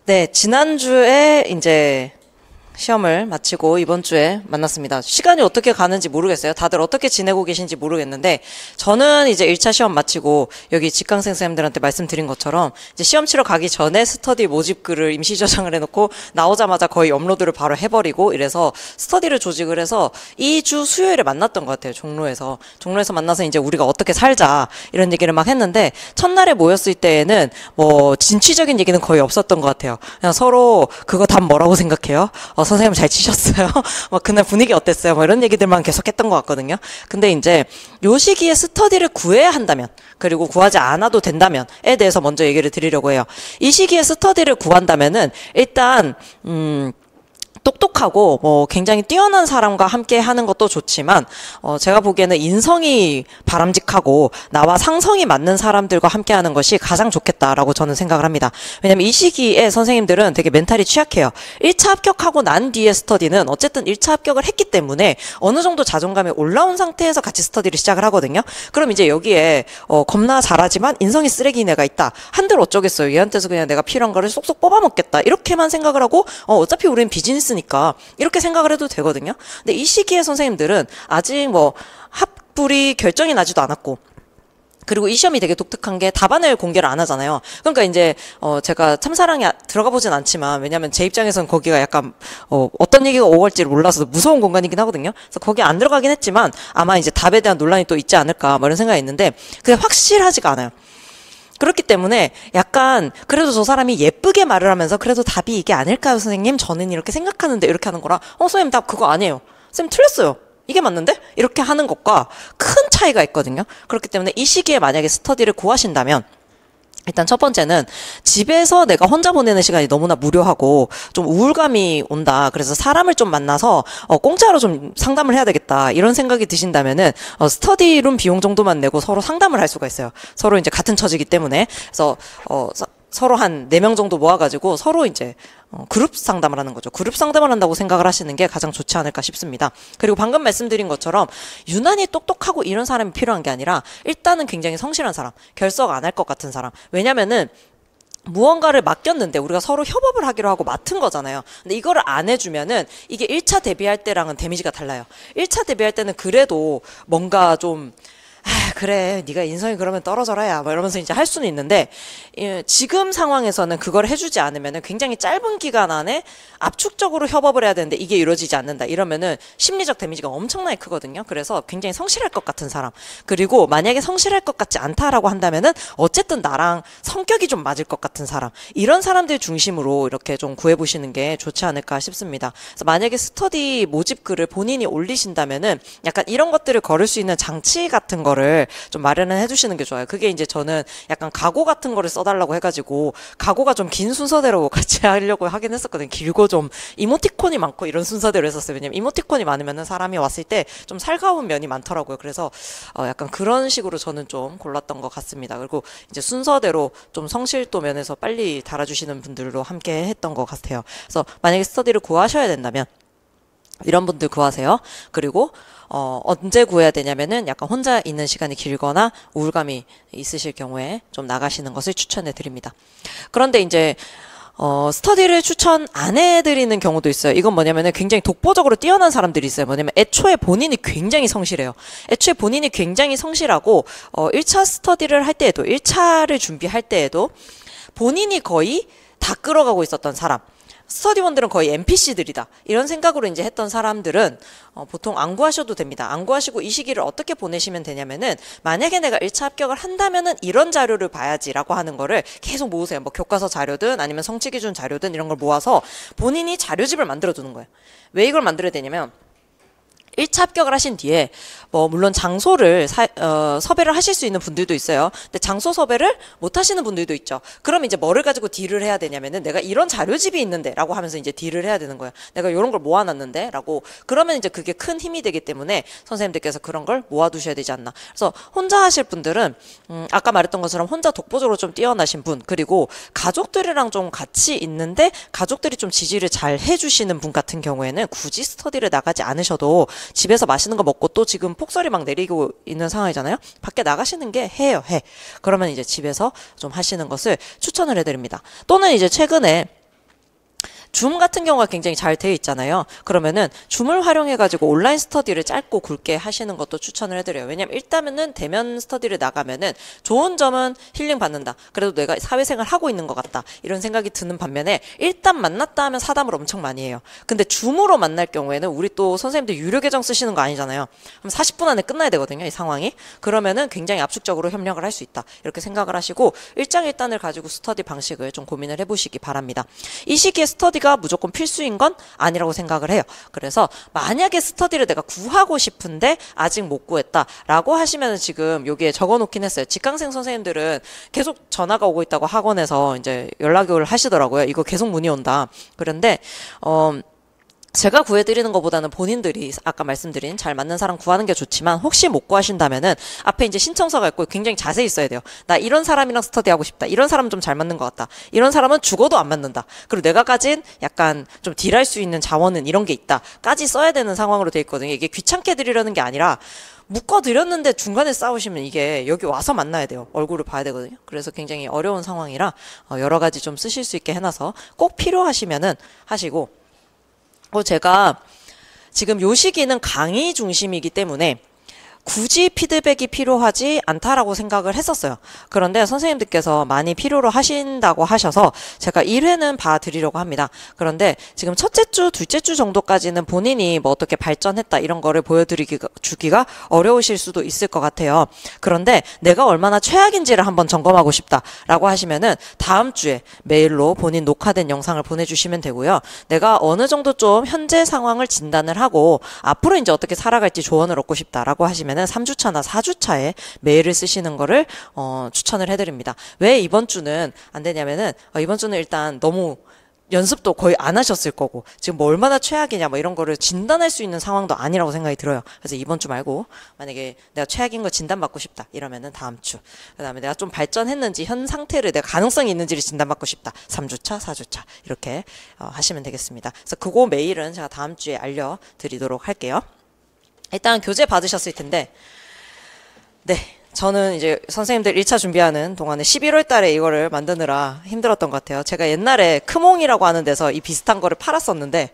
네, 지난주에 이제 시험을 마치고 이번 주에 만났습니다. 시간이 어떻게 가는지 모르겠어요. 다들 어떻게 지내고 계신지 모르겠는데 저는 이제 1차 시험 마치고 여기 직강생 쌤들한테 말씀드린 것처럼 이제 시험 치러 가기 전에 스터디 모집 글을 임시 저장을 해놓고 나오자마자 거의 업로드를 바로 해버리고 이래서 스터디를 조직을 해서 2주 수요일에 만났던 것 같아요. 종로에서 만나서 이제 우리가 어떻게 살자 이런 얘기를 막 했는데 첫날에 모였을 때에는 뭐 진취적인 얘기는 거의 없었던 것 같아요. 그냥 서로 그거 답 뭐라고 생각해요? 선생님 잘 치셨어요? 막 그날 분위기 어땠어요? 뭐 이런 얘기들만 계속 했던 것 같거든요. 근데 이제 요 시기에 스터디를 구해야 한다면, 그리고 구하지 않아도 된다면에 대해서 먼저 얘기를 드리려고 해요. 이 시기에 스터디를 구한다면은 일단 똑똑하고 뭐 굉장히 뛰어난 사람과 함께 하는 것도 좋지만 제가 보기에는 인성이 바람직하고 나와 상성이 맞는 사람들과 함께 하는 것이 가장 좋겠다라고 저는 생각을 합니다. 왜냐면 이 시기에 선생님들은 되게 멘탈이 취약해요. 1차 합격하고 난 뒤에 스터디는 어쨌든 1차 합격을 했기 때문에 어느 정도 자존감이 올라온 상태에서 같이 스터디를 시작을 하거든요. 그럼 이제 여기에 겁나 잘하지만 인성이 쓰레기인 애가 있다. 한들 어쩌겠어요. 얘한테서 그냥 내가 필요한 거를 쏙쏙 뽑아먹겠다. 이렇게만 생각을 하고 어차피 우리는 비즈니스니까 이렇게 생각을 해도 되거든요. 근데 이 시기에 선생님들은 아직 뭐 합불이 결정이 나지도 않았고, 그리고 이 시험이 되게 독특한 게 답안을 공개를 안 하잖아요. 그러니까 이제 제가 참사랑에 들어가 보진 않지만, 왜냐면 제 입장에선 거기가 약간 어떤 얘기가 오갈지를 몰라서 무서운 공간이긴 하거든요. 그래서 거기 안 들어가긴 했지만 아마 이제 답에 대한 논란이 또 있지 않을까 뭐 이런 생각이 있는데 그게 확실하지가 않아요. 그렇기 때문에 약간 그래도 저 사람이 예쁘게 말을 하면서 그래도 답이 이게 아닐까요, 선생님? 저는 이렇게 생각하는데 이렇게 하는 거랑 선생님 답 그거 아니에요. 선생님 틀렸어요. 이게 맞는데? 이렇게 하는 것과 큰 차이가 있거든요. 그렇기 때문에 이 시기에 만약에 스터디를 구하신다면 일단 첫 번째는 집에서 내가 혼자 보내는 시간이 너무나 무료하고 좀 우울감이 온다. 그래서 사람을 좀 만나서 공짜로 좀 상담을 해야 되겠다. 이런 생각이 드신다면은 스터디룸 비용 정도만 내고 서로 상담을 할 수가 있어요. 서로 이제 같은 처지이기 때문에. 그래서 서로 한 4명 정도 모아가지고 서로 이제 그룹 상담을 하는 거죠. 그룹 상담을 한다고 생각을 하시는 게 가장 좋지 않을까 싶습니다. 그리고 방금 말씀드린 것처럼 유난히 똑똑하고 이런 사람이 필요한 게 아니라 일단은 굉장히 성실한 사람, 결석 안 할 것 같은 사람. 왜냐면은 무언가를 맡겼는데 우리가 서로 협업을 하기로 하고 맡은 거잖아요. 근데 이거를 안 해주면은 이게 1차 대비할 때랑은 데미지가 달라요. 1차 대비할 때는 그래도 뭔가 좀 그래 네가 인성이 그러면 떨어져라야 뭐 이러면서 이제 할 수는 있는데 지금 상황에서는 그걸 해주지 않으면은 굉장히 짧은 기간 안에 압축적으로 협업을 해야 되는데 이게 이루어지지 않는다 이러면은 심리적 데미지가 엄청나게 크거든요. 그래서 굉장히 성실할 것 같은 사람, 그리고 만약에 성실할 것 같지 않다라고 한다면은 어쨌든 나랑 성격이 좀 맞을 것 같은 사람, 이런 사람들 중심으로 이렇게 좀 구해보시는 게 좋지 않을까 싶습니다. 그래서 만약에 스터디 모집 글을 본인이 올리신다면은 약간 이런 것들을 걸을 수 있는 장치 같은 거를 좀 마련을 해주시는 게 좋아요. 그게 이제 저는 약간 각오 같은 거를 써달라고 해가지고 각오가 좀 긴 순서대로 같이 하려고 하긴 했었거든요. 길고 좀 이모티콘이 많고 이런 순서대로 했었어요. 왜냐면 이모티콘이 많으면은 사람이 왔을 때 좀 살가운 면이 많더라고요. 그래서 약간 그런 식으로 저는 좀 골랐던 것 같습니다. 그리고 이제 순서대로 좀 성실도 면에서 빨리 달아주시는 분들로 함께 했던 것 같아요. 그래서 만약에 스터디를 구하셔야 된다면 이런 분들 구하세요. 그리고 언제 구해야 되냐면은 약간 혼자 있는 시간이 길거나 우울감이 있으실 경우에 좀 나가시는 것을 추천해 드립니다. 그런데 이제 스터디를 추천 안 해드리는 경우도 있어요. 이건 뭐냐면은 굉장히 독보적으로 뛰어난 사람들이 있어요. 뭐냐면 애초에 본인이 굉장히 성실해요. 애초에 본인이 굉장히 성실하고 1차 스터디를 할 때에도 1차를 준비할 때에도 본인이 거의 다 끌어가고 있었던 사람, 스터디원들은 거의 NPC들이다 이런 생각으로 이제 했던 사람들은 보통 안 구하셔도 됩니다. 안 구하시고 이 시기를 어떻게 보내시면 되냐면은 만약에 내가 1차 합격을 한다면은 이런 자료를 봐야지라고 하는 거를 계속 모으세요. 뭐 교과서 자료든 아니면 성취기준 자료든 이런 걸 모아서 본인이 자료집을 만들어 두는 거예요. 왜 이걸 만들어야 되냐면 1차 합격을 하신 뒤에 뭐 물론 장소를 섭외를 하실 수 있는 분들도 있어요. 근데 장소 섭외를 못 하시는 분들도 있죠. 그럼 이제 뭐를 가지고 딜을 해야 되냐면은 내가 이런 자료집이 있는데 라고 하면서 이제 딜을 해야 되는 거예요. 내가 이런 걸 모아놨는데 라고. 그러면 이제 그게 큰 힘이 되기 때문에 선생님들께서 그런 걸 모아두셔야 되지 않나. 그래서 혼자 하실 분들은 아까 말했던 것처럼 혼자 독보적으로 좀 뛰어나신 분, 그리고 가족들이랑 좀 같이 있는데 가족들이 좀 지지를 잘 해주시는 분 같은 경우에는 굳이 스터디를 나가지 않으셔도 집에서 맛있는 거 먹고 또 지금 폭설이 막 내리고 있는 상황이잖아요. 밖에 나가시는 게 해요, 해. 그러면 이제 집에서 좀 하시는 것을 추천을 해드립니다. 또는 이제 최근에 줌 같은 경우가 굉장히 잘 되어 있잖아요. 그러면은 줌을 활용해가지고 온라인 스터디를 짧고 굵게 하시는 것도 추천을 해드려요. 왜냐면 일단은 대면 스터디를 나가면은 좋은 점은 힐링 받는다. 그래도 내가 사회생활 하고 있는 것 같다. 이런 생각이 드는 반면에 일단 만났다 하면 사담을 엄청 많이 해요. 근데 줌으로 만날 경우에는 우리 또 선생님들 유료 계정 쓰시는 거 아니잖아요. 그럼 40분 안에 끝나야 되거든요. 이 상황이. 그러면은 굉장히 압축적으로 협력을 할 수 있다. 이렇게 생각을 하시고 일장일단을 가지고 스터디 방식을 좀 고민을 해보시기 바랍니다. 이 시기에 스터디가 무조건 필수인 건 아니라고 생각을 해요. 그래서 만약에 스터디를 내가 구하고 싶은데 아직 못 구했다라고 하시면 지금 여기에 적어놓긴 했어요. 직강생 선생님들은 계속 전화가 오고 있다고 학원에서 이제 연락을 하시더라고요. 이거 계속 문의 온다. 그런데 제가 구해드리는 것보다는 본인들이 아까 말씀드린 잘 맞는 사람 구하는 게 좋지만 혹시 못 구하신다면은 앞에 이제 신청서가 있고 굉장히 자세히 써야 돼요. 나 이런 사람이랑 스터디 하고 싶다. 이런 사람은 좀 잘 맞는 것 같다. 이런 사람은 죽어도 안 맞는다. 그리고 내가 가진 약간 좀 딜할 수 있는 자원은 이런 게 있다. 까지 써야 되는 상황으로 돼 있거든요. 이게 귀찮게 드리려는 게 아니라 묶어드렸는데 중간에 싸우시면 이게 여기 와서 만나야 돼요. 얼굴을 봐야 되거든요. 그래서 굉장히 어려운 상황이라 여러 가지 좀 쓰실 수 있게 해놔서 꼭 필요하시면은 하시고 제가 지금 요 시기는 강의 중심이기 때문에 굳이 피드백이 필요하지 않다라고 생각을 했었어요. 그런데 선생님들께서 많이 필요로 하신다고 하셔서 제가 1회는 봐드리려고 합니다. 그런데 지금 첫째 주, 둘째 주 정도까지는 본인이 뭐 어떻게 발전했다 이런 거를 보여주기가 어려우실 수도 있을 것 같아요. 그런데 내가 얼마나 최악인지를 한번 점검하고 싶다라고 하시면은 다음 주에 메일로 본인 녹화된 영상을 보내주시면 되고요. 내가 어느 정도 좀 현재 상황을 진단을 하고 앞으로 이제 어떻게 살아갈지 조언을 얻고 싶다라고 하시면은 3주차나 4주차에 메일을 쓰시는 거를 추천을 해드립니다. 왜 이번 주는 안 되냐면은 이번 주는 일단 너무 연습도 거의 안 하셨을 거고 지금 뭐 얼마나 최악이냐 뭐 이런 거를 진단할 수 있는 상황도 아니라고 생각이 들어요. 그래서 이번 주 말고 만약에 내가 최악인 거 진단받고 싶다 이러면은 다음 주, 그다음에 내가 좀 발전했는지 현 상태를 내가 가능성이 있는지를 진단받고 싶다 3주차 4주차 이렇게 하시면 되겠습니다. 그래서 그거 메일은 제가 다음 주에 알려드리도록 할게요. 일단 교재 받으셨을 텐데 네, 저는 이제 선생님들 1차 준비하는 동안에 11월 달에 이거를 만드느라 힘들었던 것 같아요. 제가 옛날에 크몽이라고 하는 데서 이 비슷한 거를 팔았었는데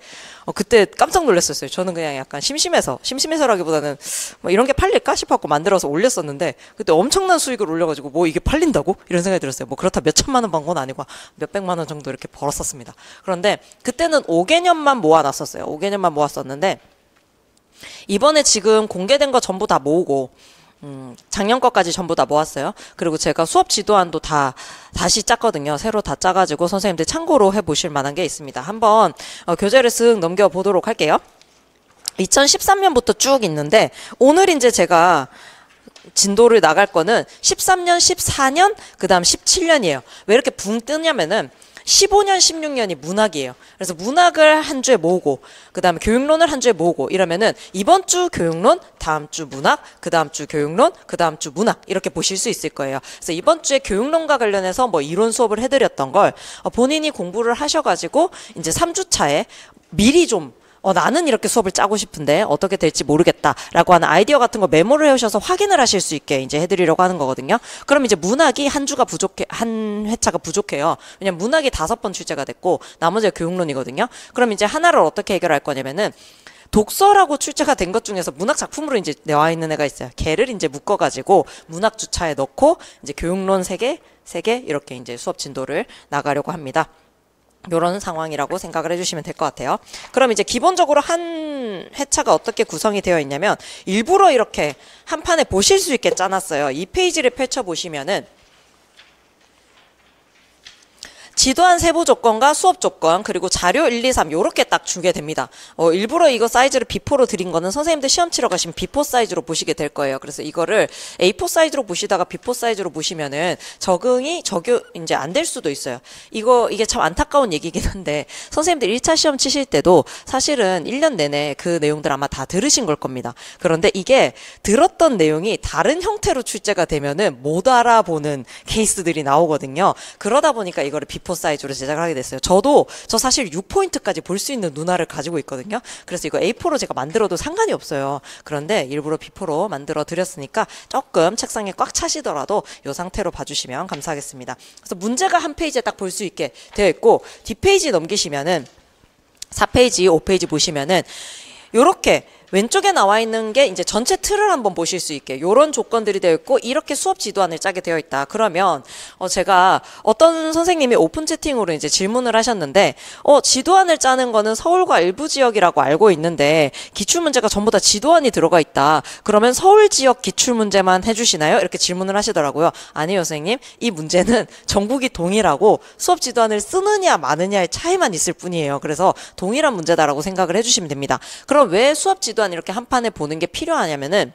그때 깜짝 놀랐었어요. 저는 그냥 약간 심심해서라기보다는 뭐 이런 게 팔릴까 싶었고 만들어서 올렸었는데 그때 엄청난 수익을 올려가지고 뭐 이게 팔린다고? 이런 생각이 들었어요. 뭐 그렇다 몇 천만 원 번 건 아니고 몇 백만 원 정도 이렇게 벌었었습니다. 그런데 그때는 5개년만 모아놨었어요. 5개년만 모았었는데 이번에 지금 공개된 거 전부 다 모으고 작년 거까지 전부 다 모았어요. 그리고 제가 수업 지도안도 다시 짰거든요. 새로 다 짜가지고 선생님들 참고로 해보실 만한 게 있습니다. 한번 교재를 쓱 넘겨보도록 할게요. 2013년부터 쭉 있는데 오늘 이제 제가 진도를 나갈 거는 13년, 14년, 그 다음 17년이에요. 왜 이렇게 붕 뜨냐면은 15년, 16년이 문학이에요. 그래서 문학을 한 주에 모으고 그 다음에 교육론을 한 주에 모으고 이러면은 이번 주 교육론, 다음 주 문학, 그 다음 주 교육론, 그 다음 주 문학 이렇게 보실 수 있을 거예요. 그래서 이번 주에 교육론과 관련해서 뭐 이론 수업을 해드렸던 걸 본인이 공부를 하셔가지고 이제 3주차에 미리 좀 나는 이렇게 수업을 짜고 싶은데 어떻게 될지 모르겠다라고 하는 아이디어 같은 거 메모를 해오셔서 확인을 하실 수 있게 이제 해드리려고 하는 거거든요. 그럼 이제 문학이 한 회차가 부족해요. 왜냐면 문학이 5번 출제가 됐고 나머지가 교육론이거든요. 그럼 이제 하나를 어떻게 해결할 거냐면은 독서라고 출제가 된 것 중에서 문학 작품으로 이제 나와 있는 애가 있어요. 걔를 이제 묶어가지고 문학 주차에 넣고 이제 교육론 3개 이렇게 이제 수업 진도를 나가려고 합니다. 이런 상황이라고 생각을 해주시면 될 것 같아요. 그럼 이제 기본적으로 한 회차가 어떻게 구성이 되어 있냐면 일부러 이렇게 한 판에 보실 수 있게 짜놨어요. 이 페이지를 펼쳐보시면은 지도안 세부 조건과 수업 조건 그리고 자료 1, 2, 3 요렇게 딱 주게 됩니다. 일부러 이거 사이즈를 비포로 드린 거는 선생님들 시험 치러 가시면 비포 사이즈로 보시게 될 거예요. 그래서 이거를 A4 사이즈로 보시다가 비포 사이즈로 보시면은 적용이 이제 안 될 수도 있어요. 이게 참 안타까운 얘기긴 한데 선생님들 1차 시험 치실 때도 사실은 1년 내내 그 내용들 아마 다 들으신 걸 겁니다. 그런데 이게 들었던 내용이 다른 형태로 출제가 되면은 못 알아보는 케이스들이 나오거든요. 그러다 보니까 이거를 비포 사이즈로 제작을 하게 됐어요. 저 사실 6포인트까지 볼 수 있는 눈알을 가지고 있거든요. 그래서 이거 A4로 제가 만들어도 상관이 없어요. 그런데 일부러 B4로 만들어 드렸으니까 조금 책상에 꽉 차시더라도 이 상태로 봐주시면 감사하겠습니다. 그래서 문제가 한 페이지에 딱 볼 수 있게 되어 있고 뒷페이지 넘기시면은 4페이지, 5페이지 보시면은 요렇게 왼쪽에 나와 있는 게 이제 전체 틀을 한번 보실 수 있게 요런 조건들이 되어 있고 이렇게 수업 지도안을 짜게 되어 있다. 그러면 제가 어떤 선생님이 오픈 채팅으로 이제 질문을 하셨는데 지도안을 짜는 거는 서울과 일부 지역이라고 알고 있는데 기출문제가 전부 다 지도안이 들어가 있다. 그러면 서울 지역 기출문제만 해주시나요? 이렇게 질문을 하시더라고요. 아니요, 선생님. 이 문제는 전국이 동일하고 수업 지도안을 쓰느냐 마느냐의 차이만 있을 뿐이에요. 그래서 동일한 문제다라고 생각을 해주시면 됩니다. 그럼 왜 수업 지도안 이렇게 한 판에 보는 게 필요하냐면은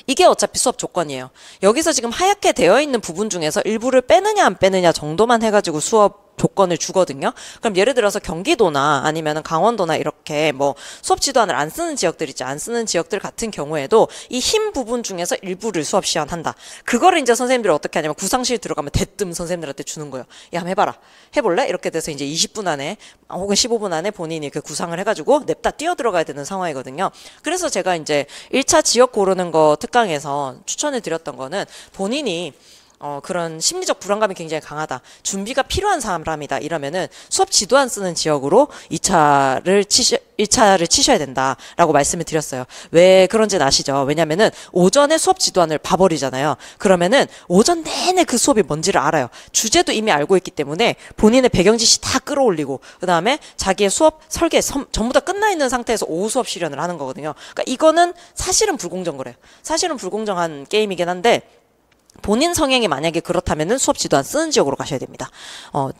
이게 어차피 수업 조건이에요. 여기서 지금 하얗게 되어 있는 부분 중에서 일부를 빼느냐 안 빼느냐 정도만 해가지고 수업 조건을 주거든요. 그럼 예를 들어서 경기도나 아니면은 강원도나 이렇게 뭐 수업 지도안을 안 쓰는 지역들 있죠. 안 쓰는 지역들 같은 경우에도 이 흰 부분 중에서 일부를 수업 시연한다. 그거를 이제 선생님들이 어떻게 하냐면 구상실 들어가면 대뜸 선생님들한테 주는 거예요. 야, 한번 해봐라. 해볼래? 이렇게 돼서 이제 20분 안에 혹은 15분 안에 본인이 그 구상을 해가지고 냅다 뛰어 들어가야 되는 상황이거든요. 그래서 제가 이제 1차 지역 고르는 거 특강에서 추천해 드렸던 거는 본인이 그런 심리적 불안감이 굉장히 강하다. 준비가 필요한 사람이다. 이러면은 수업 지도안 쓰는 지역으로 1차를 치셔야 된다라고 말씀을 드렸어요. 왜 그런지는 아시죠? 왜냐면은 오전에 수업 지도안을 봐버리잖아요. 그러면은 오전 내내 그 수업이 뭔지를 알아요. 주제도 이미 알고 있기 때문에 본인의 배경 지시 다 끌어올리고 그 다음에 자기의 수업 설계 전부 다 끝나 있는 상태에서 오후 수업 실현을 하는 거거든요. 그러니까 이거는 사실은 불공정거래요. 사실은 불공정한 게임이긴 한데 본인 성향이 만약에 그렇다면은 수업 지도안 쓰는 지역으로 가셔야 됩니다.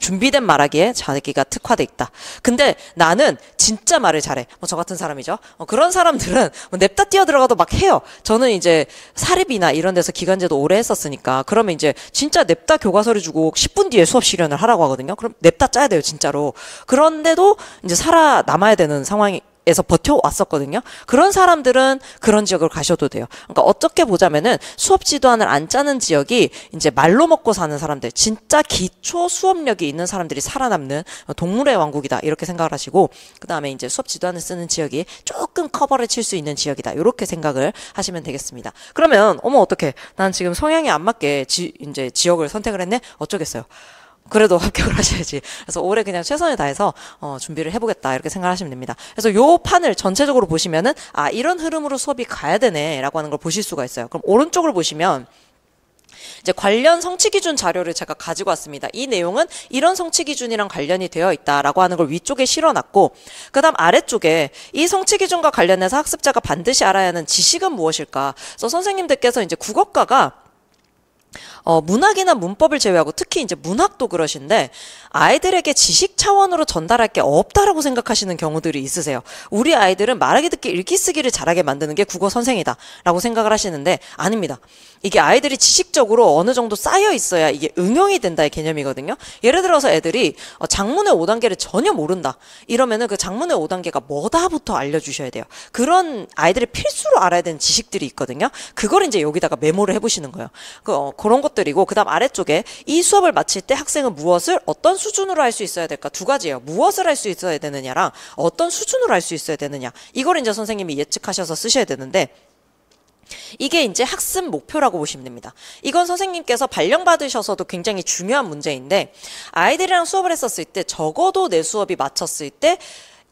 준비된 말하기에 자기가 특화돼 있다. 근데 나는 진짜 말을 잘해. 저 같은 사람이죠. 그런 사람들은 냅다 뛰어 들어가도 막 해요. 저는 이제 사립이나 이런 데서 기간제도 오래 했었으니까 그러면 이제 진짜 냅다 교과서를 주고 10분 뒤에 수업 실현을 하라고 하거든요. 그럼 냅다 짜야 돼요, 진짜로. 그런데도 이제 살아남아야 되는 상황이 에서 버텨왔었거든요. 그런 사람들은 그런 지역을 가셔도 돼요. 그러니까 어떻게 보자면은 수업 지도안을 안 짜는 지역이 이제 말로 먹고 사는 사람들, 진짜 기초 수업력이 있는 사람들이 살아남는 동물의 왕국이다. 이렇게 생각을 하시고, 그 다음에 이제 수업 지도안을 쓰는 지역이 조금 커버를 칠 수 있는 지역이다. 이렇게 생각을 하시면 되겠습니다. 그러면, 어떡해. 난 지금 성향에 안 맞게 이제 지역을 선택을 했네? 어쩌겠어요. 그래도 합격을 하셔야지. 그래서 올해 그냥 최선을 다해서 준비를 해보겠다 이렇게 생각하시면 됩니다. 그래서 요 판을 전체적으로 보시면은 이런 흐름으로 수업이 가야 되네라고 하는 걸 보실 수가 있어요. 그럼 오른쪽을 보시면 이제 관련 성취 기준 자료를 제가 가지고 왔습니다. 이 내용은 이런 성취 기준이랑 관련이 되어 있다라고 하는 걸 위쪽에 실어놨고, 그다음 아래쪽에 이 성취 기준과 관련해서 학습자가 반드시 알아야 하는 지식은 무엇일까? 그래서 선생님들께서 이제 국어과가 문학이나 문법을 제외하고 특히 이제 문학도 그러신데 아이들에게 지식 차원으로 전달할 게 없다라고 생각하시는 경우들이 있으세요. 우리 아이들은 말하기 듣기 읽기 쓰기를 잘하게 만드는 게 국어 선생이다 라고 생각을 하시는데 아닙니다. 이게 아이들이 지식적으로 어느 정도 쌓여 있어야 이게 응용이 된다의 개념이거든요. 예를 들어서 애들이 작문의 5단계를 전혀 모른다. 이러면은 그 작문의 5단계가 뭐다부터 알려주셔야 돼요. 그런 아이들이 필수로 알아야 되는 지식들이 있거든요. 그걸 이제 여기다가 메모를 해보시는 거예요. 그런 것들이고, 그 다음 아래쪽에 이 수업을 마칠 때 학생은 무엇을 어떤 수준으로 할 수 있어야 될까? 두 가지예요. 무엇을 할 수 있어야 되느냐랑 어떤 수준으로 할 수 있어야 되느냐. 이걸 이제 선생님이 예측하셔서 쓰셔야 되는데, 이게 이제 학습 목표라고 보시면 됩니다. 이건 선생님께서 발령받으셔서도 굉장히 중요한 문제인데, 아이들이랑 수업을 했었을 때 적어도 내 수업이 마쳤을 때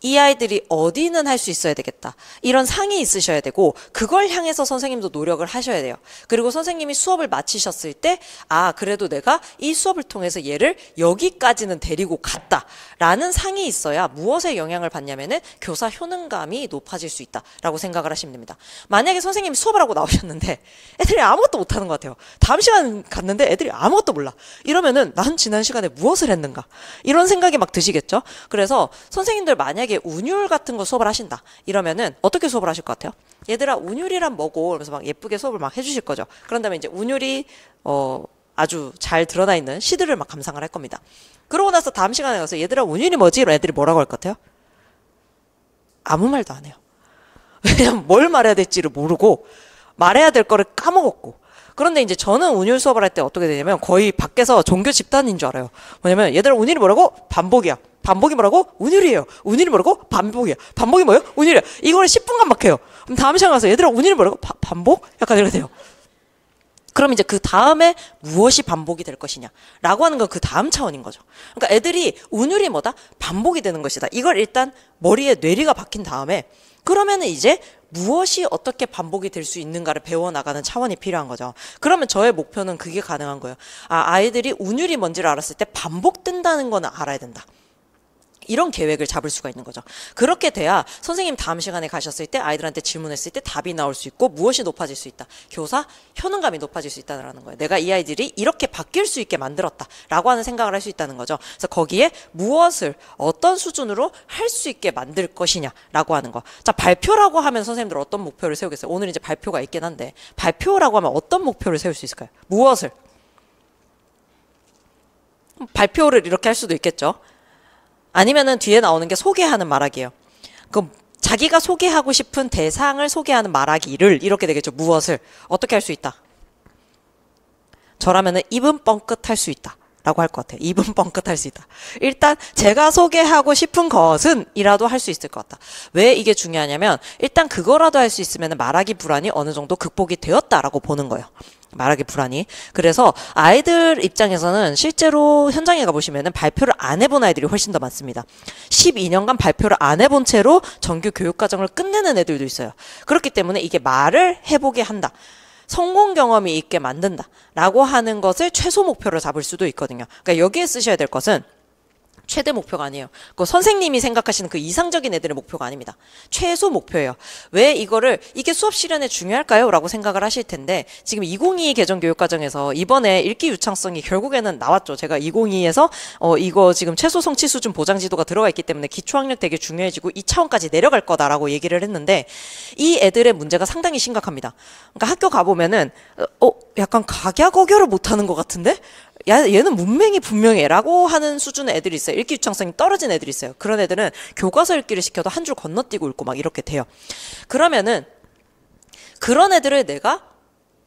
이 아이들이 어디는 할 수 있어야 되겠다. 이런 상이 있으셔야 되고 그걸 향해서 선생님도 노력을 하셔야 돼요. 그리고 선생님이 수업을 마치셨을 때 그래도 내가 이 수업을 통해서 얘를 여기까지는 데리고 갔다. 라는 상이 있어야 무엇에 영향을 받냐면은 교사 효능감이 높아질 수 있다라고 생각을 하시면 됩니다. 만약에 선생님이 수업을 하고 나오셨는데 애들이 아무것도 못하는 것 같아요. 다음 시간 갔는데 애들이 아무것도 몰라. 이러면은 난 지난 시간에 무엇을 했는가. 이런 생각이 막 드시겠죠. 그래서 선생님들 만약에 운율 같은 거 수업을 하신다. 이러면은 어떻게 수업을 하실 것 같아요? 얘들아 운율이란 뭐고? 그러면서 막 예쁘게 수업을 막 해주실 거죠. 그런 다음에 이제 운율이 아주 잘 드러나 있는 시들을 막 감상을 할 겁니다. 그러고 나서 다음 시간에 가서 얘들아 운율이 뭐지? 이런 애들이 뭐라고 할 것 같아요? 아무 말도 안 해요. 왜냐면 뭘 말해야 될지를 모르고 말해야 될 거를 까먹었고. 그런데 이제 저는 운율 수업을 할 때 어떻게 되냐면 거의 밖에서 종교 집단인 줄 알아요. 뭐냐면 얘들아 운율이 뭐라고? 반복이야. 반복이 뭐라고? 운율이에요. 운율이 뭐라고? 반복이야. 반복이 뭐예요? 운율이야. 이거를 10분간 막 해요. 그럼 다음 시간 가서 얘들아 운율이 뭐라고? 반복? 약간 이렇게 돼요. 그럼 이제 그 다음에 무엇이 반복이 될 것이냐 라고 하는 건 그 다음 차원인 거죠. 그러니까 애들이 운율이 뭐다? 반복이 되는 것이다. 이걸 일단 머리에 뇌리가 박힌 다음에 그러면은 이제 무엇이 어떻게 반복이 될 수 있는가를 배워나가는 차원이 필요한 거죠. 그러면 저의 목표는 그게 가능한 거예요. 아이들이 운율이 뭔지를 알았을 때 반복된다는 거는 알아야 된다. 이런 계획을 잡을 수가 있는 거죠. 그렇게 돼야 선생님 다음 시간에 가셨을 때 아이들한테 질문했을 때 답이 나올 수 있고 무엇이 높아질 수 있다. 교사 효능감이 높아질 수 있다는 거예요. 내가 이 아이들이 이렇게 바뀔 수 있게 만들었다라고 하는 생각을 할 수 있다는 거죠. 그래서 거기에 무엇을 어떤 수준으로 할 수 있게 만들 것이냐라고 하는 거. 자, 발표라고 하면 선생님들 어떤 목표를 세우겠어요? 오늘 이제 발표가 있긴 한데 발표라고 하면 어떤 목표를 세울 수 있을까요? 무엇을? 발표를 이렇게 할 수도 있겠죠. 아니면은 뒤에 나오는 게 소개하는 말하기예요. 그 자기가 소개하고 싶은 대상을 소개하는 말하기를 이렇게 되겠죠. 무엇을 어떻게 할 수 있다. 저라면은 입은 뻥끗 할 수 있다. 라고 할 것 같아요. 입은 뻥끗 할 수 있다. 일단 제가 소개하고 싶은 것은 이라도 할 수 있을 것 같다. 왜 이게 중요하냐면 일단 그거라도 할 수 있으면 말하기 불안이 어느 정도 극복이 되었다라고 보는 거예요. 말하기 불안이. 그래서 아이들 입장에서는 실제로 현장에 가보시면은 발표를 안 해본 아이들이 훨씬 더 많습니다. 12년간 발표를 안 해본 채로 정규 교육과정을 끝내는 애들도 있어요. 그렇기 때문에 이게 말을 해보게 한다. 성공 경험이 있게 만든다 라고 하는 것을 최소 목표로 잡을 수도 있거든요. 그러니까 여기에 쓰셔야 될 것은 최대 목표가 아니에요. 그 선생님이 생각하시는 그 이상적인 애들의 목표가 아닙니다. 최소 목표예요. 왜 이게 수업 실현에 중요할까요? 라고 생각을 하실 텐데 지금 2022 개정 교육과정에서 이번에 읽기 유창성이 결국에는 나왔죠. 제가 2022에서 이거 지금 최소 성취 수준 보장 지도가 들어가 있기 때문에 기초학력 되게 중요해지고 2차원까지 내려갈 거다라고 얘기를 했는데 이 애들의 문제가 상당히 심각합니다. 그러니까 학교 가보면은 약간 각야거결을 못하는 것 같은데? 얘는 문맹이 분명해 라고 하는 수준의 애들이 있어요. 읽기 유창성이 떨어진 애들이 있어요. 그런 애들은 교과서 읽기를 시켜도 한 줄 건너뛰고 읽고 막 이렇게 돼요. 그러면은 그런 애들을 내가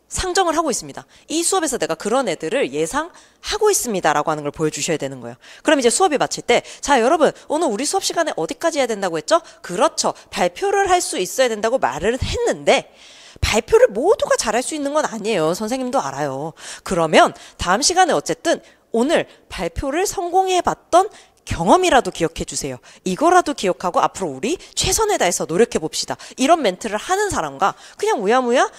상정을 하고 있습니다. 이 수업에서 내가 그런 애들을 예상하고 있습니다 라고 하는 걸 보여주셔야 되는 거예요. 그럼 이제 수업이 마칠 때 자 여러분 오늘 우리 수업 시간에 어디까지 해야 된다고 했죠? 그렇죠. 발표를 할 수 있어야 된다고 말을 했는데 발표를 모두가 잘할 수 있는 건 아니에요. 선생님도 알아요. 그러면 다음 시간에 어쨌든 오늘 발표를 성공해봤던 경험이라도 기억해 주세요. 이거라도 기억하고 앞으로 우리 최선을 다해서 노력해 봅시다. 이런 멘트를 하는 사람과 그냥 우야무야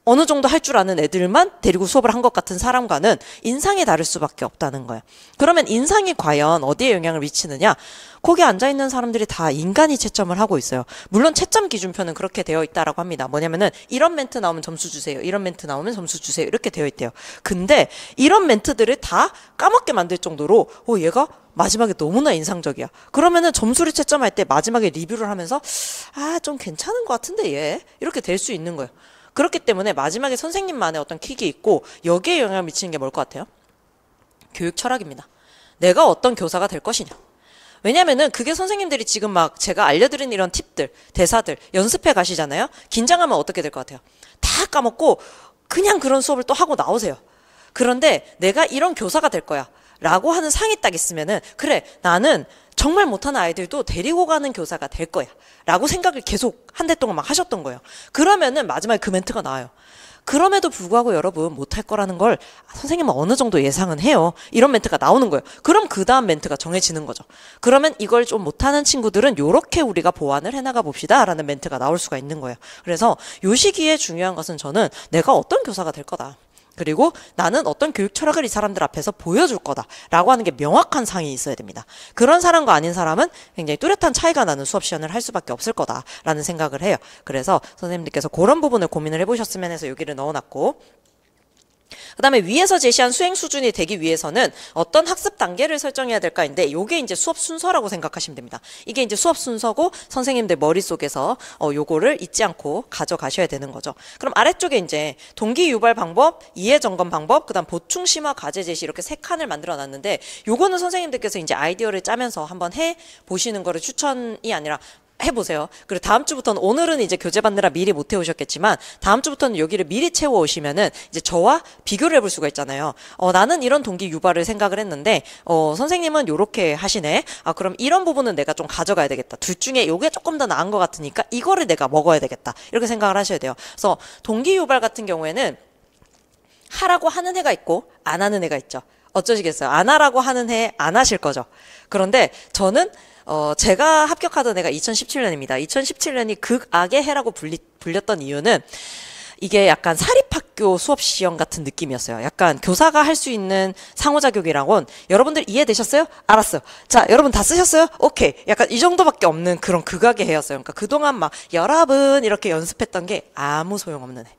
어느 정도 할 줄 아는 애들만 데리고 수업을 한 것 같은 사람과는 인상이 다를 수밖에 없다는 거예요. 그러면 인상이 과연 어디에 영향을 미치느냐? 거기 앉아있는 사람들이 다 인간이 채점을 하고 있어요. 물론 채점 기준표는 그렇게 되어 있다라고 합니다. 뭐냐면은 이런 멘트 나오면 점수 주세요. 이런 멘트 나오면 점수 주세요. 이렇게 되어 있대요. 근데 이런 멘트들을 다 까먹게 만들 정도로 얘가 마지막에 너무나 인상적이야. 그러면은 점수를 채점할 때 마지막에 리뷰를 하면서 좀 괜찮은 것 같은데 얘 이렇게 될 수 있는 거예요. 그렇기 때문에 마지막에 선생님만의 어떤 킥이 있고 여기에 영향을 미치는 게 뭘 것 같아요? 교육 철학입니다. 내가 어떤 교사가 될 것이냐. 왜냐면은 그게 선생님들이 지금 막 제가 알려드린 이런 팁들, 대사들 연습해 가시잖아요. 긴장하면 어떻게 될 것 같아요? 다 까먹고 그냥 그런 수업을 또 하고 나오세요. 그런데 내가 이런 교사가 될 거야 라고 하는 상이 딱 있으면은 그래 나는 정말 못하는 아이들도 데리고 가는 교사가 될 거야 라고 생각을 계속 한 달 동안 막 하셨던 거예요. 그러면은 마지막에 그 멘트가 나와요. 그럼에도 불구하고 여러분 못할 거라는 걸 선생님은 어느 정도 예상은 해요. 이런 멘트가 나오는 거예요. 그럼 그 다음 멘트가 정해지는 거죠. 그러면 이걸 좀 못하는 친구들은 요렇게 우리가 보완을 해나가 봅시다 라는 멘트가 나올 수가 있는 거예요. 그래서 요 시기에 중요한 것은 저는 내가 어떤 교사가 될 거다. 그리고 나는 어떤 교육 철학을 이 사람들 앞에서 보여줄 거다라고 하는 게 명확한 상이 있어야 됩니다. 그런 사람과 아닌 사람은 굉장히 뚜렷한 차이가 나는 수업 시연을 할 수밖에 없을 거다라는 생각을 해요. 그래서 선생님들께서 그런 부분을 고민을 해보셨으면 해서 여기를 넣어놨고 그 다음에 위에서 제시한 수행 수준이 되기 위해서는 어떤 학습 단계를 설정해야 될까인데 요게 이제 수업 순서라고 생각하시면 됩니다. 이게 이제 수업 순서고 선생님들 머릿속에서 요거를 잊지 않고 가져가셔야 되는 거죠. 그럼 아래쪽에 이제 동기 유발 방법, 이해 점검 방법, 그 다음 보충 심화 과제 제시 이렇게 세 칸을 만들어 놨는데 요거는 선생님들께서 이제 아이디어를 짜면서 한번 해 보시는 거를 추천이 아니라 해보세요. 그리고 다음 주부터는 오늘은 이제 교재 받느라 미리 못 해오셨겠지만 다음 주부터는 여기를 미리 채워 오시면은 이제 저와 비교를 해볼 수가 있잖아요. 나는 이런 동기 유발을 생각을 했는데 선생님은 요렇게 하시네. 그럼 이런 부분은 내가 좀 가져가야 되겠다. 둘 중에 요게 조금 더 나은 것 같으니까 이거를 내가 먹어야 되겠다. 이렇게 생각을 하셔야 돼요. 그래서 동기 유발 같은 경우에는 하라고 하는 애가 있고 안 하는 애가 있죠. 어쩌시겠어요? 안 하라고 하는 애 안 하실 거죠. 그런데 저는 제가 합격하던 애가 2017년입니다. 2017년이 극악의 해라고 불렸던 이유는 이게 약간 사립학교 수업 시험 같은 느낌이었어요. 약간 교사가 할 수 있는 상호작용이라곤 여러분들 이해되셨어요? 알았어요. 자, 여러분 다 쓰셨어요? 오케이. 약간 이 정도밖에 없는 그런 극악의 해였어요. 그러니까 그동안 막 여러분 이렇게 연습했던 게 아무 소용없는 해.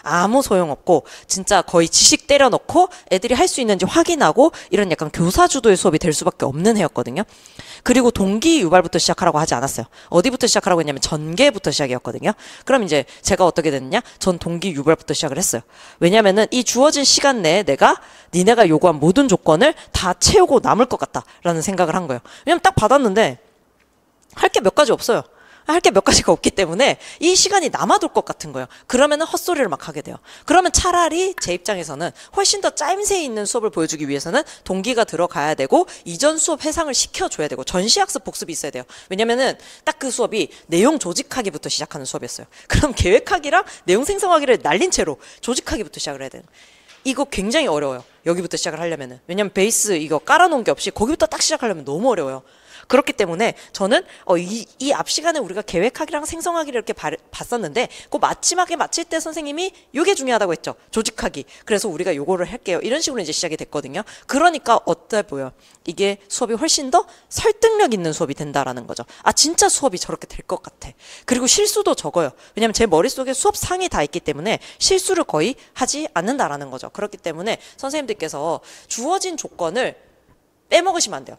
아무 소용없고 진짜 거의 지식 때려넣고 애들이 할 수 있는지 확인하고 이런 약간 교사 주도의 수업이 될 수밖에 없는 해였거든요. 그리고 동기 유발부터 시작하라고 하지 않았어요. 어디부터 시작하라고 했냐면 전개부터 시작이었거든요. 그럼 이제 제가 어떻게 됐느냐? 전 동기 유발부터 시작을 했어요. 왜냐면은 이 주어진 시간 내에 내가 니네가 요구한 모든 조건을 다 채우고 남을 것 같다라는 생각을 한 거예요. 왜냐면 딱 받았는데 할 게 몇 가지 없어요. 할 게 몇 가지가 없기 때문에 이 시간이 남아돌 것 같은 거예요. 그러면은 헛소리를 막 하게 돼요. 그러면 차라리 제 입장에서는 훨씬 더 짜임새 있는 수업을 보여주기 위해서는 동기가 들어가야 되고 이전 수업 해상을 시켜줘야 되고 전시학습 복습이 있어야 돼요. 왜냐면은 딱 그 수업이 내용 조직하기부터 시작하는 수업이었어요. 그럼 계획하기랑 내용 생성하기를 날린 채로 조직하기부터 시작을 해야 돼요. 이거 굉장히 어려워요. 여기부터 시작을 하려면은. 왜냐면 베이스 이거 깔아놓은 게 없이 거기부터 딱 시작하려면 너무 어려워요. 그렇기 때문에 저는 이 앞 시간에 우리가 계획하기랑 생성하기를 이렇게 봤었는데 그 마지막에 마칠 때 선생님이 이게 중요하다고 했죠. 조직하기. 그래서 우리가 요거를 할게요. 이런 식으로 이제 시작이 됐거든요. 그러니까 어때 보여? 이게 수업이 훨씬 더 설득력 있는 수업이 된다라는 거죠. 아 진짜 수업이 저렇게 될 것 같아. 그리고 실수도 적어요. 왜냐면 제 머릿속에 수업상이 다 있기 때문에 실수를 거의 하지 않는다라는 거죠. 그렇기 때문에 선생님들께서 주어진 조건을 빼먹으시면 안 돼요.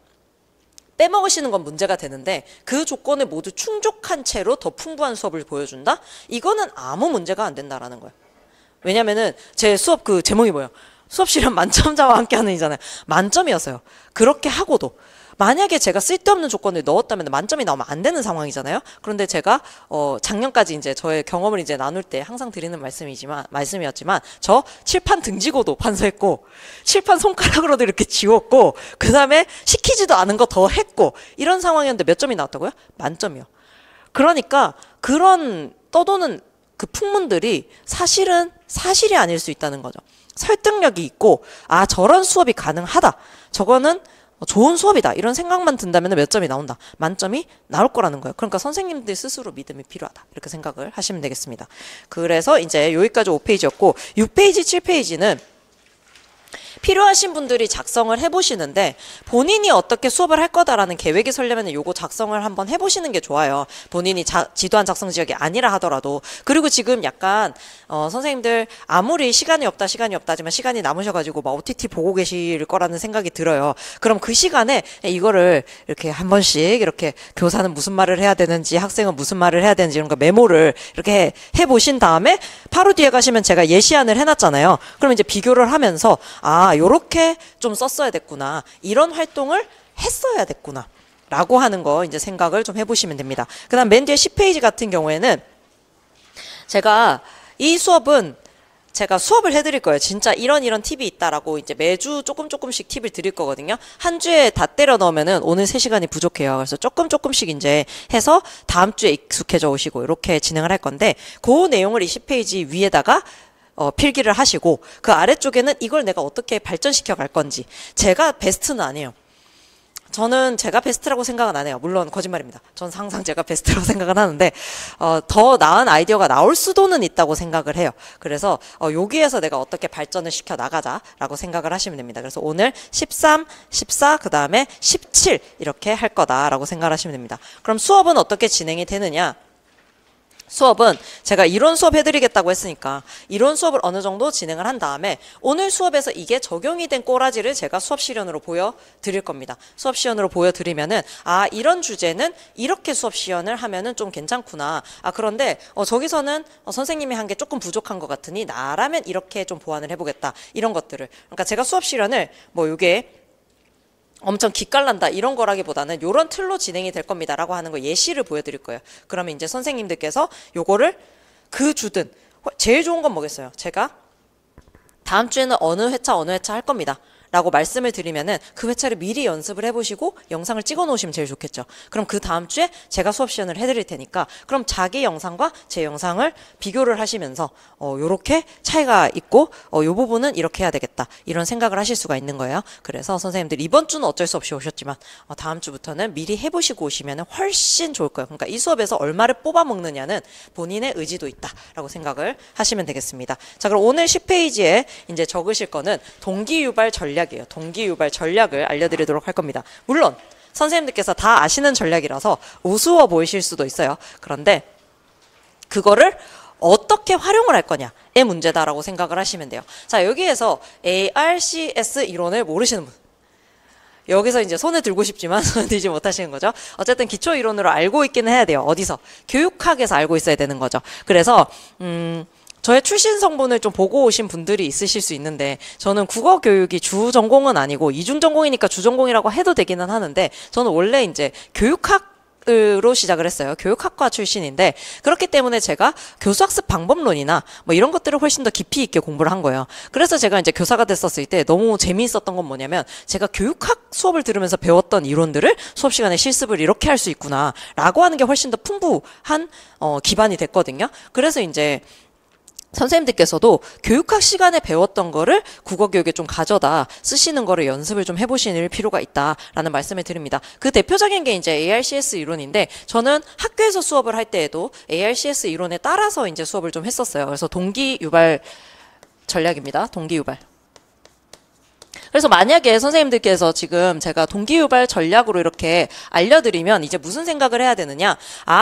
빼먹으시는 건 문제가 되는데 그 조건을 모두 충족한 채로 더 풍부한 수업을 보여준다? 이거는 아무 문제가 안 된다라는 거예요. 왜냐면은 제 수업 그 제목이 뭐예요? 수업 실현 만점자와 함께하는이잖아요. 만점이었어요. 그렇게 하고도 만약에 제가 쓸데없는 조건을 넣었다면 만점이 나오면 안 되는 상황이잖아요. 그런데 제가 작년까지 이제 저의 경험을 이제 나눌 때 항상 드리는 말씀이었지만 저 칠판 등지고도 판서했고 칠판 손가락으로도 이렇게 지웠고 그다음에 시키지도 않은 거 더 했고 이런 상황이었는데 몇 점이 나왔다고요? 만점이요. 그러니까 그런 떠도는 그 풍문들이 사실은 사실이 아닐 수 있다는 거죠. 설득력이 있고 아 저런 수업이 가능하다. 저거는 좋은 수업이다. 이런 생각만 든다면 몇 점이 나온다. 만점이 나올 거라는 거예요. 그러니까 선생님들 스스로 믿음이 필요하다. 이렇게 생각을 하시면 되겠습니다. 그래서 이제 여기까지 5페이지였고 6페이지, 7페이지는 필요하신 분들이 작성을 해보시는데 본인이 어떻게 수업을 할 거다라는 계획이 설려면 요거 작성을 한번 해보시는 게 좋아요. 본인이 지도한 작성 지역이 아니라 하더라도. 그리고 지금 약간 선생님들 아무리 시간이 없다 하지만 시간이 남으셔가지고 막 OTT 보고 계실 거라는 생각이 들어요. 그럼 그 시간에 이거를 이렇게 한 번씩 이렇게 교사는 무슨 말을 해야 되는지 학생은 무슨 말을 해야 되는지 이런 거 메모를 이렇게 해보신 다음에 바로 뒤에 가시면 제가 예시안을 해놨잖아요. 그럼 이제 비교를 하면서 아 요렇게 좀 썼어야 됐구나. 이런 활동을 했어야 됐구나. 라고 하는 거 이제 생각을 좀 해보시면 됩니다. 그 다음 맨 뒤에 10페이지 같은 경우에는 제가 이 수업은 제가 수업을 해드릴 거예요. 진짜 이런 팁이 있다라고 이제 매주 조금씩 팁을 드릴 거거든요. 한 주에 다 때려 넣으면은 오늘 3시간이 부족해요. 그래서 조금씩 이제 해서 다음 주에 익숙해져 오시고 이렇게 진행을 할 건데 그 내용을 이 10페이지 위에다가 필기를 하시고 그 아래쪽에는 이걸 내가 어떻게 발전시켜 갈 건지 제가 베스트는 아니에요. 저는 제가 베스트라고 생각은 안 해요. 물론 거짓말입니다. 전 항상 제가 베스트라고 생각은 하는데 더 나은 아이디어가 나올 수도는 있다고 생각을 해요. 그래서 여기에서 내가 어떻게 발전을 시켜 나가자라고 생각을 하시면 됩니다. 그래서 오늘 13, 14, 그 다음에 17 이렇게 할 거다라고 생각을 하시면 됩니다. 그럼 수업은 어떻게 진행이 되느냐? 수업은 제가 이론 수업 해드리겠다고 했으니까 이론 수업을 어느 정도 진행을 한 다음에 오늘 수업에서 이게 적용이 된 꼬라지를 제가 수업 시연으로 보여드릴 겁니다. 수업 시연으로 보여드리면은 아 이런 주제는 이렇게 수업 시연을 하면은 좀 괜찮구나. 아 그런데 저기서는 선생님이 한 게 조금 부족한 것 같으니 나라면 이렇게 좀 보완을 해보겠다. 이런 것들을 그러니까 제가 수업 시연을 뭐 요게 엄청 기깔난다 이런 거라기보다는 요런 틀로 진행이 될 겁니다 라고 하는 거 예시를 보여드릴 거예요. 그러면 이제 선생님들께서 요거를 그 주든 제일 좋은 건 뭐겠어요? 제가 다음 주에는 어느 회차 할 겁니다 라고 말씀을 드리면은 그 회차를 미리 연습을 해보시고 영상을 찍어 놓으시면 제일 좋겠죠. 그럼 그 다음 주에 제가 수업 시연을 해드릴 테니까 그럼 자기 영상과 제 영상을 비교를 하시면서 요렇게 차이가 있고 요 부분은 이렇게 해야 되겠다 이런 생각을 하실 수가 있는 거예요. 그래서 선생님들 이번 주는 어쩔 수 없이 오셨지만 다음 주부터는 미리 해보시고 오시면 훨씬 좋을 거예요. 그러니까 이 수업에서 얼마를 뽑아 먹느냐는 본인의 의지도 있다라고 생각을 하시면 되겠습니다. 자, 그럼 오늘 10페이지에 이제 적으실 거는 동기유발 전략이에요. 동기유발 전략을 알려드리도록 할 겁니다. 물론 선생님들께서 다 아시는 전략이라서 우스워 보이실 수도 있어요. 그런데 그거를 어떻게 활용을 할 거냐의 문제다라고 생각을 하시면 돼요. 자, 여기에서 ARCS 이론을 모르시는 분, 여기서 이제 손에 들고 싶지만 손에 들지 못하시는 거죠. 어쨌든 기초 이론으로 알고 있기는 해야 돼요. 어디서? 교육학에서 알고 있어야 되는 거죠. 그래서 저의 출신 성분을 좀 보고 오신 분들이 있으실 수 있는데 저는 국어 교육이 주 전공은 아니고 이중 전공이니까 주 전공이라고 해도 되기는 하는데 저는 원래 이제 교육학으로 시작을 했어요. 교육학과 출신인데 그렇기 때문에 제가 교수학습 방법론이나 뭐 이런 것들을 훨씬 더 깊이 있게 공부를 한 거예요. 그래서 제가 이제 교사가 됐었을 때 너무 재미있었던 건 뭐냐면 제가 교육학 수업을 들으면서 배웠던 이론들을 수업 시간에 실습을 이렇게 할 수 있구나 라고 하는 게 훨씬 더 풍부한 기반이 됐거든요. 그래서 이제 선생님들께서도 교육학 시간에 배웠던 거를 국어 교육에 좀 가져다 쓰시는 거를 연습을 좀 해보실 필요가 있다라는 말씀을 드립니다. 그 대표적인 게 이제 ARCS 이론인데 저는 학교에서 수업을 할 때에도 ARCS 이론에 따라서 이제 수업을 좀 했었어요. 그래서 동기 유발 전략입니다. 동기 유발. 그래서 만약에 선생님들께서 지금 제가 동기유발 전략으로 이렇게 알려드리면 이제 무슨 생각을 해야 되느냐,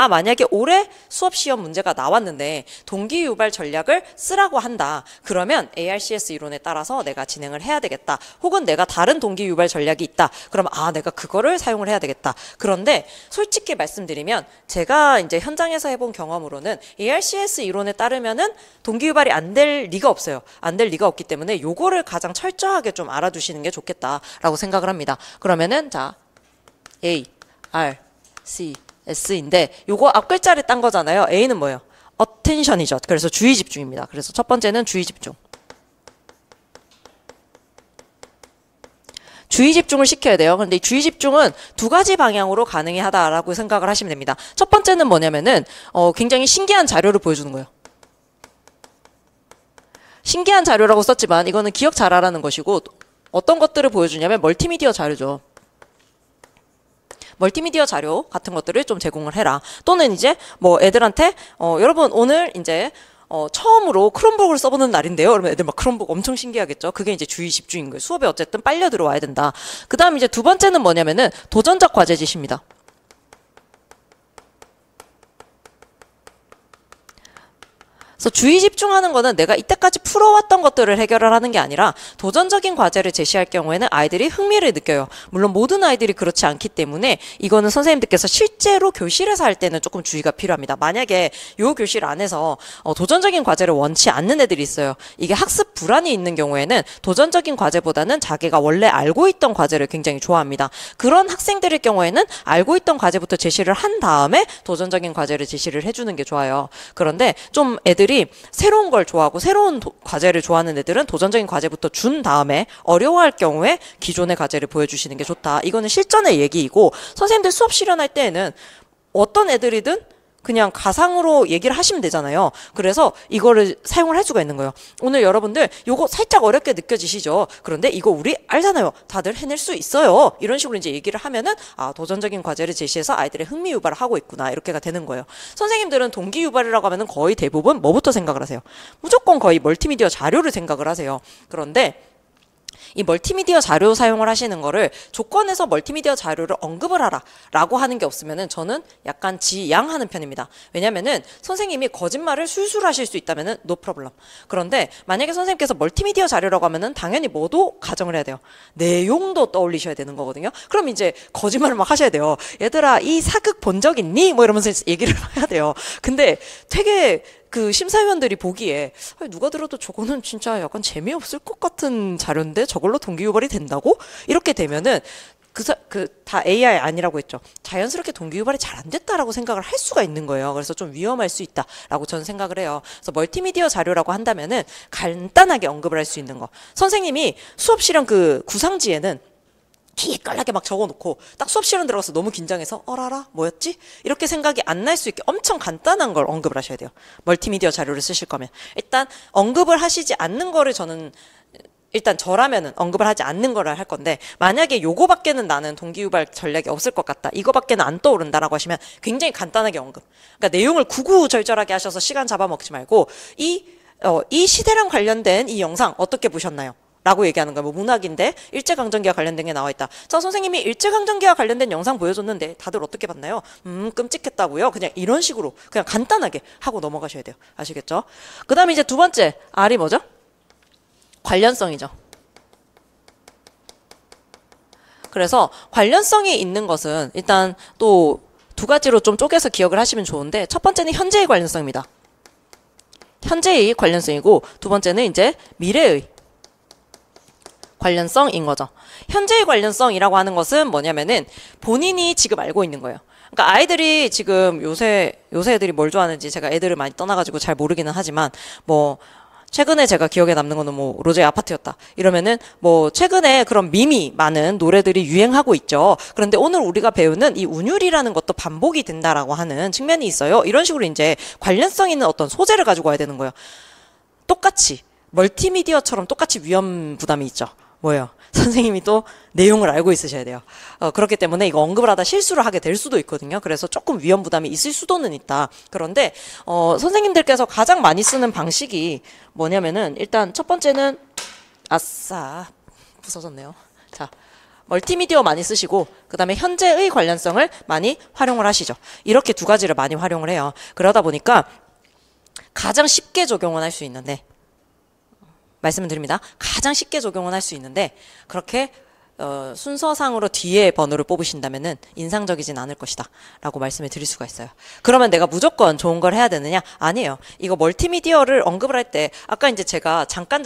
만약에 올해 수업시험 문제가 나왔는데 동기유발 전략을 쓰라고 한다. 그러면 ARCS 이론에 따라서 내가 진행을 해야 되겠다. 혹은 내가 다른 동기유발 전략이 있다. 그럼 내가 그거를 사용을 해야 되겠다. 그런데 솔직히 말씀드리면 제가 이제 현장에서 해본 경험으로는 ARCS 이론에 따르면은 동기유발이 안 될 리가 없어요. 안 될 리가 없기 때문에 요거를 가장 철저하게 좀 알아두시는 게 좋겠다라고 생각을 합니다. 그러면은 자 A, R, C, S인데 요거 앞글자를 딴 거잖아요. A는 뭐예요? attention이죠. 그래서 주의 집중입니다. 그래서 첫 번째는 주의 집중. 주의 집중을 시켜야 돼요. 그런데 이 주의 집중은 두 가지 방향으로 가능하다라고 생각을 하시면 됩니다. 첫 번째는 뭐냐면은 굉장히 신기한 자료를 보여주는 거예요. 신기한 자료라고 썼지만 이거는 기억 잘하라는 것이고 어떤 것들을 보여주냐면 멀티미디어 자료죠. 멀티미디어 자료 같은 것들을 좀 제공을 해라. 또는 이제 뭐 애들한테 여러분 오늘 이제 처음으로 크롬북을 써보는 날인데요. 그러면 애들 막 크롬북 엄청 신기하겠죠. 그게 이제 주의 집중인 거예요. 수업에 어쨌든 빨려 들어와야 된다. 그 다음 이제 두 번째는 뭐냐면은 도전적 과제 지시입니다. 그래서 주의 집중하는 거는 내가 이때까지 풀어왔던 것들을 해결을 하는 게 아니라 도전적인 과제를 제시할 경우에는 아이들이 흥미를 느껴요. 물론 모든 아이들이 그렇지 않기 때문에 이거는 선생님들께서 실제로 교실에서 할 때는 조금 주의가 필요합니다. 만약에 요 교실 안에서 도전적인 과제를 원치 않는 애들이 있어요. 이게 학습 불안이 있는 경우에는 도전적인 과제보다는 자기가 원래 알고 있던 과제를 굉장히 좋아합니다. 그런 학생들의 경우에는 알고 있던 과제부터 제시를 한 다음에 도전적인 과제를 제시를 해주는 게 좋아요. 그런데 좀 애들이 새로운 걸 좋아하고 새로운 과제를 좋아하는 애들은 도전적인 과제부터 준 다음에 어려워할 경우에 기존의 과제를 보여주시는 게 좋다. 이거는 실전의 얘기이고 선생님들 수업 실현할 때에는 어떤 애들이든 그냥 가상으로 얘기를 하시면 되잖아요. 그래서 이거를 사용을 할 수가 있는 거예요. 오늘 여러분들 요거 살짝 어렵게 느껴지시죠? 그런데 이거 우리 알잖아요. 다들 해낼 수 있어요. 이런 식으로 이제 얘기를 하면은 도전적인 과제를 제시해서 아이들의 흥미 유발을 하고 있구나. 이렇게가 되는 거예요. 선생님들은 동기 유발이라고 하면은 거의 대부분 뭐부터 생각을 하세요? 무조건 거의 멀티미디어 자료를 생각을 하세요. 그런데 이 멀티미디어 자료 사용을 하시는 거를 조건에서 멀티미디어 자료를 언급을 하라 라고 하는 게 없으면은 저는 약간 지양하는 편입니다. 왜냐면은 선생님이 거짓말을 술술 하실 수 있다면은 no problem. 그런데 만약에 선생님께서 멀티미디어 자료라고 하면은 당연히 뭐도 가정을 해야 돼요. 내용도 떠올리셔야 되는 거거든요. 그럼 이제 거짓말을 막 하셔야 돼요. 얘들아 이 사극 본 적 있니? 뭐 이러면서 얘기를 해야 돼요. 근데 되게 그 심사위원들이 보기에 누가 들어도 저거는 진짜 약간 재미없을 것 같은 자료인데 저걸로 동기유발이 된다고? 이렇게 되면은 다 AI 아니라고 했죠. 자연스럽게 동기 유발이 잘 안 됐다라고 생각을 할 수가 있는 거예요. 그래서 좀 위험할 수 있다라고 저는 생각을 해요. 그래서 멀티미디어 자료라고 한다면은 간단하게 언급을 할 수 있는 거. 선생님이 수업 실현 그 구상지에는 기깔나게 막 적어놓고 딱 수업 실현 들어가서 너무 긴장해서 어라라 뭐였지? 이렇게 생각이 안 날 수 있게 엄청 간단한 걸 언급을 하셔야 돼요. 멀티미디어 자료를 쓰실 거면. 일단 언급을 하시지 않는 거를 저는 일단 저라면은 언급을 하지 않는 거를 할 건데 만약에 요거밖에는 나는 동기유발 전략이 없을 것 같다. 이거밖에는 안 떠오른다라고 하시면 굉장히 간단하게 언급. 그러니까 내용을 구구절절하게 하셔서 시간 잡아먹지 말고 이 시대랑 관련된 이 영상 어떻게 보셨나요? 라고 얘기하는 거예요. 뭐 문학인데 일제강점기와 관련된 게 나와 있다. 자, 선생님이 일제강점기와 관련된 영상 보여줬는데 다들 어떻게 봤나요? 끔찍했다고요? 그냥 이런 식으로 그냥 간단하게 하고 넘어가셔야 돼요. 아시겠죠? 그 다음에 이제 두 번째 R이 뭐죠? 관련성이죠. 그래서 관련성이 있는 것은 일단 또 두 가지로 좀 쪼개서 기억을 하시면 좋은데 첫 번째는 현재의 관련성입니다. 현재의 관련성이고 두 번째는 이제 미래의 관련성인 거죠. 현재의 관련성이라고 하는 것은 뭐냐면은 본인이 지금 알고 있는 거예요. 그러니까 아이들이 지금 요새 애들이 뭘 좋아하는지 제가 애들을 많이 떠나가지고 잘 모르기는 하지만 뭐 최근에 제가 기억에 남는 거는 뭐 로제의 아파트였다 이러면은 뭐 최근에 그런 밈이 많은 노래들이 유행하고 있죠. 그런데 오늘 우리가 배우는 이 운율이라는 것도 반복이 된다라고 하는 측면이 있어요. 이런 식으로 이제 관련성 있는 어떤 소재를 가지고 와야 되는 거예요. 똑같이 멀티미디어처럼 똑같이 위험 부담이 있죠. 뭐예요? 선생님이 또 내용을 알고 있으셔야 돼요. 그렇기 때문에 이거 언급을 하다 실수를 하게 될 수도 있거든요. 그래서 조금 위험 부담이 있을 수도는 있다. 그런데 선생님들께서 가장 많이 쓰는 방식이 뭐냐면은 일단 첫 번째는 아싸 부서졌네요. 자, 멀티미디어 많이 쓰시고 그 다음에 현재의 관련성을 많이 활용을 하시죠. 이렇게 두 가지를 많이 활용을 해요. 그러다 보니까 가장 쉽게 적용을 할 수 있는데 말씀을 드립니다. 가장 쉽게 적용은 할 수 있는데 그렇게 순서상으로 뒤에 번호를 뽑으신다면은 인상적이진 않을 것이다 라고 말씀을 드릴 수가 있어요. 그러면 내가 무조건 좋은 걸 해야 되느냐? 아니에요. 이거 멀티미디어를 언급을 할 때 아까 이제 제가 잠깐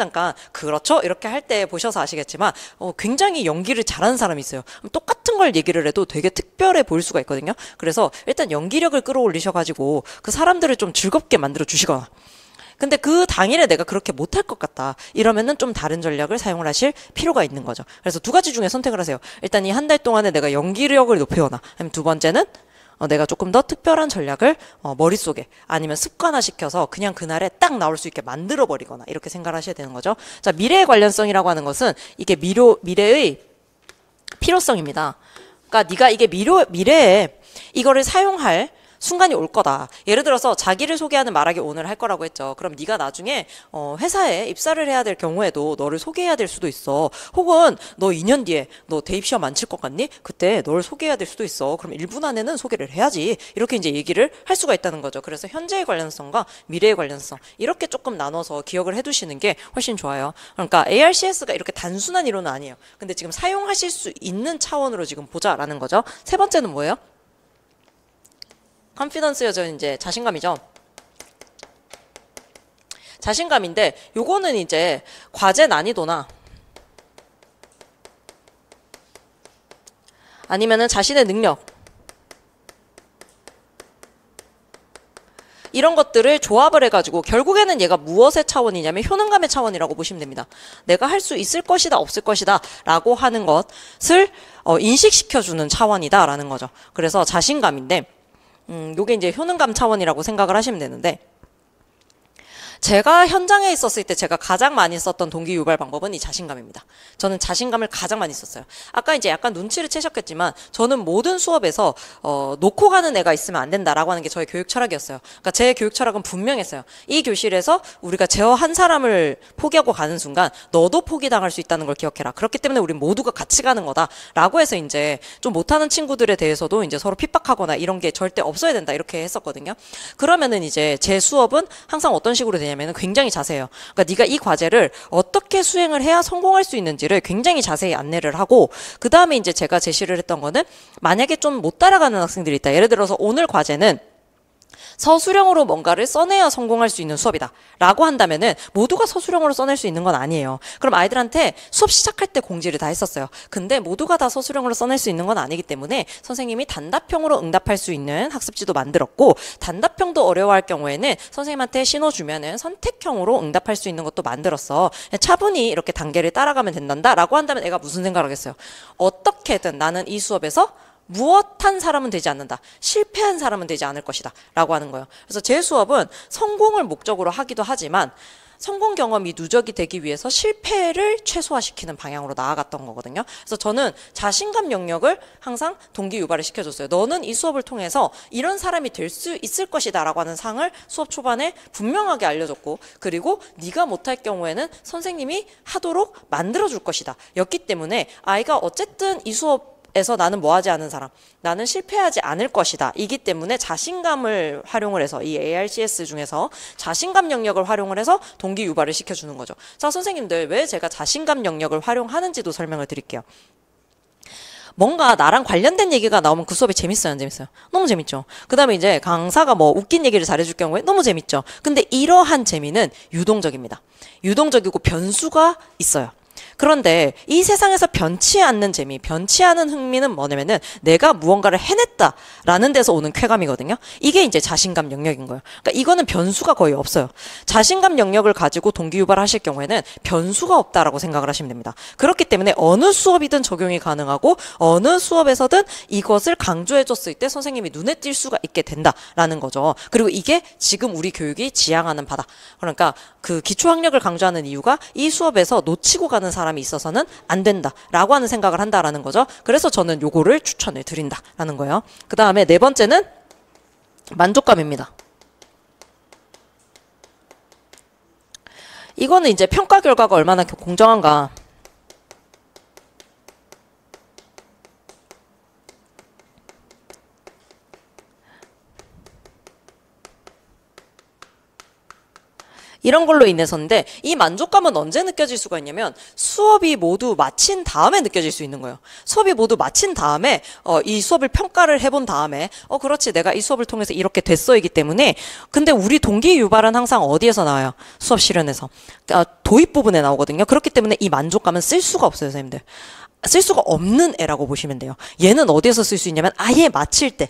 그렇죠? 이렇게 할 때 보셔서 아시겠지만 굉장히 연기를 잘하는 사람이 있어요. 똑같은 걸 얘기를 해도 되게 특별해 보일 수가 있거든요. 그래서 일단 연기력을 끌어올리셔가지고 그 사람들을 좀 즐겁게 만들어 주시거나 근데 그 당일에 내가 그렇게 못할 것 같다. 이러면은 좀 다른 전략을 사용을 하실 필요가 있는 거죠. 그래서 두 가지 중에 선택을 하세요. 일단 이 한 달 동안에 내가 연기력을 높여오나. 아니면 두 번째는 내가 조금 더 특별한 전략을 머릿속에 아니면 습관화시켜서 그냥 그날에 딱 나올 수 있게 만들어버리거나 이렇게 생각을 하셔야 되는 거죠. 자, 미래의 관련성이라고 하는 것은 이게 미래의 필요성입니다. 그러니까 네가 이게 미래에 이거를 사용할 순간이 올 거다. 예를 들어서 자기를 소개하는 말하기 오늘 할 거라고 했죠. 그럼 네가 나중에 회사에 입사를 해야 될 경우에도 너를 소개해야 될 수도 있어. 혹은 너 2년 뒤에 너 대입 시험 안 칠 것 같니? 그때 너를 소개해야 될 수도 있어. 그럼 1분 안에는 소개를 해야지. 이렇게 이제 얘기를 할 수가 있다는 거죠. 그래서 현재의 관련성과 미래의 관련성 이렇게 조금 나눠서 기억을 해두시는 게 훨씬 좋아요. 그러니까 ARCS가 이렇게 단순한 이론은 아니에요. 근데 지금 사용하실 수 있는 차원으로 지금 보자라는 거죠. 세 번째는 뭐예요? 컨피던스요. 저 이제 자신감이죠. 자신감인데 요거는 이제 과제 난이도나 아니면은 자신의 능력 이런 것들을 조합을 해가지고 결국에는 얘가 무엇의 차원이냐면 효능감의 차원이라고 보시면 됩니다. 내가 할 수 있을 것이다 없을 것이다 라고 하는 것을 인식시켜주는 차원이다 라는 거죠. 그래서 자신감인데 요게 이제 효능감 차원이라고 생각을 하시면 되는데 제가 현장에 있었을 때 제가 가장 많이 썼던 동기 유발 방법은 이 자신감입니다. 저는 자신감을 가장 많이 썼어요. 아까 이제 약간 눈치를 채셨겠지만 저는 모든 수업에서 놓고 가는 애가 있으면 안 된다라고 하는 게 저의 교육 철학이었어요. 그러니까 제 교육 철학은 분명했어요. 이 교실에서 우리가 저 한 사람을 포기하고 가는 순간 너도 포기당할 수 있다는 걸 기억해라. 그렇기 때문에 우리 모두가 같이 가는 거다라고 해서 이제 좀 못하는 친구들에 대해서도 이제 서로 핍박하거나 이런 게 절대 없어야 된다 이렇게 했었거든요. 그러면은 이제 제 수업은 항상 어떤 식으로 되냐면 굉장히 자세해요. 그러니까 네가 이 과제를 어떻게 수행을 해야 성공할 수 있는지를 굉장히 자세히 안내를 하고 그 다음에 이제 제가 제시를 했던 거는 만약에 좀 못 따라가는 학생들이 있다. 예를 들어서 오늘 과제는 서술형으로 뭔가를 써내야 성공할 수 있는 수업이다 라고 한다면은 모두가 서술형으로 써낼 수 있는 건 아니에요. 그럼 아이들한테 수업 시작할 때 공지를 다 했었어요. 근데 모두가 다 서술형으로 써낼 수 있는 건 아니기 때문에 선생님이 단답형으로 응답할 수 있는 학습지도 만들었고, 단답형도 어려워할 경우에는 선생님한테 신호 주면은 선택형으로 응답할 수 있는 것도 만들었어. 차분히 이렇게 단계를 따라가면 된단다 라고 한다면 애가 무슨 생각을 하겠어요? 어떻게든 나는 이 수업에서 무엇한 사람은 되지 않는다. 실패한 사람은 되지 않을 것이다. 라고 하는 거예요. 그래서 제 수업은 성공을 목적으로 하기도 하지만 성공 경험이 누적이 되기 위해서 실패를 최소화시키는 방향으로 나아갔던 거거든요. 그래서 저는 자신감 영역을 항상 동기 유발을 시켜줬어요. 너는 이 수업을 통해서 이런 사람이 될 수 있을 것이다 라고 하는 상을 수업 초반에 분명하게 알려줬고, 그리고 네가 못할 경우에는 선생님이 하도록 만들어줄 것이다 였기 때문에 아이가 어쨌든 이 수업에서 나는 뭐하지 않은 사람, 나는 실패하지 않을 것이다 이기 때문에 자신감을 활용을 해서, 이 ARCS 중에서 자신감 영역을 활용을 해서 동기 유발을 시켜주는 거죠. 자, 선생님들, 왜 제가 자신감 영역을 활용하는지도 설명을 드릴게요. 뭔가 나랑 관련된 얘기가 나오면 그 수업이 재밌어요, 안 재밌어요? 너무 재밌죠. 그 다음에 이제 강사가 뭐 웃긴 얘기를 잘해줄 경우에 너무 재밌죠. 근데 이러한 재미는 유동적입니다. 유동적이고 변수가 있어요. 그런데 이 세상에서 변치 않는 재미, 변치 않은 흥미는 뭐냐면은 내가 무언가를 해냈다라는 데서 오는 쾌감이거든요. 이게 이제 자신감 영역인 거예요. 그러니까 이거는 변수가 거의 없어요. 자신감 영역을 가지고 동기 유발하실 경우에는 변수가 없다라고 생각을 하시면 됩니다. 그렇기 때문에 어느 수업이든 적용이 가능하고 어느 수업에서든 이것을 강조해줬을 때 선생님이 눈에 띌 수가 있게 된다라는 거죠. 그리고 이게 지금 우리 교육이 지향하는 바다. 그러니까 그 기초학력을 강조하는 이유가 이 수업에서 놓치고 가는 사람이 있어서는 안 된다라고 하는 생각을 한다라는 거죠. 그래서 저는 요거를 추천을 드린다라는 거예요. 그 다음에 네 번째는 만족감입니다. 이거는 이제 평가 결과가 얼마나 공정한가. 이런 걸로 인해서인데, 이 만족감은 언제 느껴질 수가 있냐면 수업이 모두 마친 다음에 느껴질 수 있는 거예요. 수업이 모두 마친 다음에 이 수업을 평가를 해본 다음에 그렇지, 내가 이 수업을 통해서 이렇게 됐어이기 때문에. 근데 우리 동기 유발은 항상 어디에서 나와요? 수업 실현에서. 도입 부분에 나오거든요. 그렇기 때문에 이 만족감은 쓸 수가 없어요, 선생님들. 쓸 수가 없는 애라고 보시면 돼요. 얘는 어디에서 쓸 수 있냐면 아예 마칠 때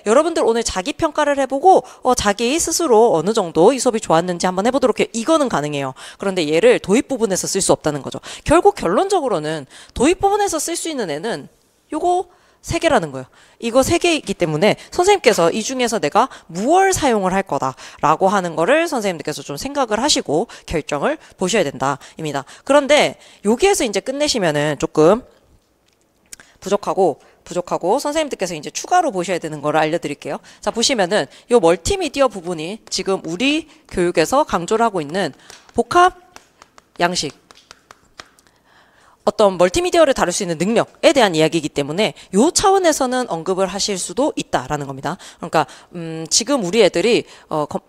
여러분들 오늘 자기 평가를 해보고 자기 스스로 어느 정도 이 수업이 좋았는지 한번 해보도록 해요. 이거는 가능해요. 그런데 얘를 도입 부분에서 쓸 수 없다는 거죠. 결국 결론적으로는 도입 부분에서 쓸 수 있는 애는 요거 3개라는 거예요. 이거 3개이기 때문에 선생님께서 이 중에서 내가 무엇을 사용을 할 거다라고 하는 거를 선생님들께서 좀 생각을 하시고 결정을 보셔야 된다입니다. 그런데 여기에서 이제 끝내시면은 조금 부족하고 선생님들께서 이제 추가로 보셔야 되는 거를 알려드릴게요. 자, 보시면은 요 멀티미디어 부분이 지금 우리 교육에서 강조를 하고 있는 복합 양식, 어떤 멀티미디어를 다룰 수 있는 능력에 대한 이야기이기 때문에 요 차원에서는 언급을 하실 수도 있다라는 겁니다. 그러니까 지금 우리 애들이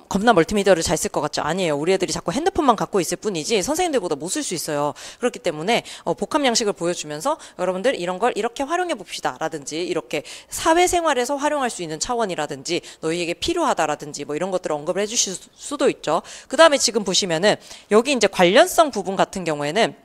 겁나 멀티미디어를 잘 쓸 것 같죠? 아니에요. 우리 애들이 자꾸 핸드폰만 갖고 있을 뿐이지 선생님들보다 못 쓸 수 있어요. 그렇기 때문에 복합 양식을 보여주면서 여러분들 이런 걸 이렇게 활용해 봅시다 라든지, 이렇게 사회생활에서 활용할 수 있는 차원이라든지, 너희에게 필요하다라든지 뭐 이런 것들을 언급을 해주실 수도 있죠. 그 다음에 지금 보시면은 여기 이제 관련성 부분 같은 경우에는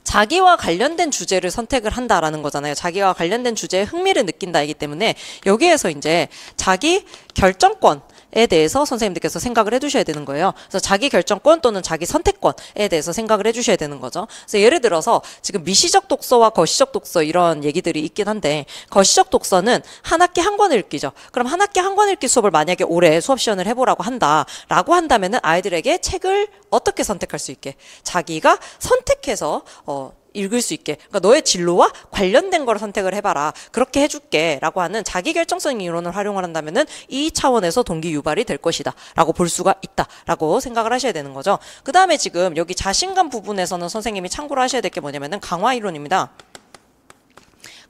자기와 관련된 주제를 선택을 한다라는 거잖아요. 자기와 관련된 주제에 흥미를 느낀다이기 때문에 여기에서 이제 자기 결정권에 대해서 선생님들께서 생각을 해두셔야 되는 거예요. 그래서 자기 결정권 또는 자기 선택권에 대해서 생각을 해주셔야 되는 거죠. 그래서 예를 들어서 지금 미시적 독서와 거시적 독서 이런 얘기들이 있긴 한데, 거시적 독서는 한 학기 한 권 읽기죠. 그럼 한 학기 한 권 읽기 수업을 만약에 올해 수업 시연을 해보라고 한다라고 한다면은 아이들에게 책을 어떻게 선택할 수 있게, 자기가 선택해서 읽을 수 있게, 그러니까 너의 진로와 관련된 걸 선택을 해봐라, 그렇게 해줄게 라고 하는 자기결정성 이론을 활용을 한다면은 이 차원에서 동기 유발이 될 것이다 라고 볼 수가 있다 라고 생각을 하셔야 되는 거죠. 그 다음에 지금 여기 자신감 부분에서는 선생님이 참고를 하셔야 될 게 뭐냐면은 강화 이론입니다.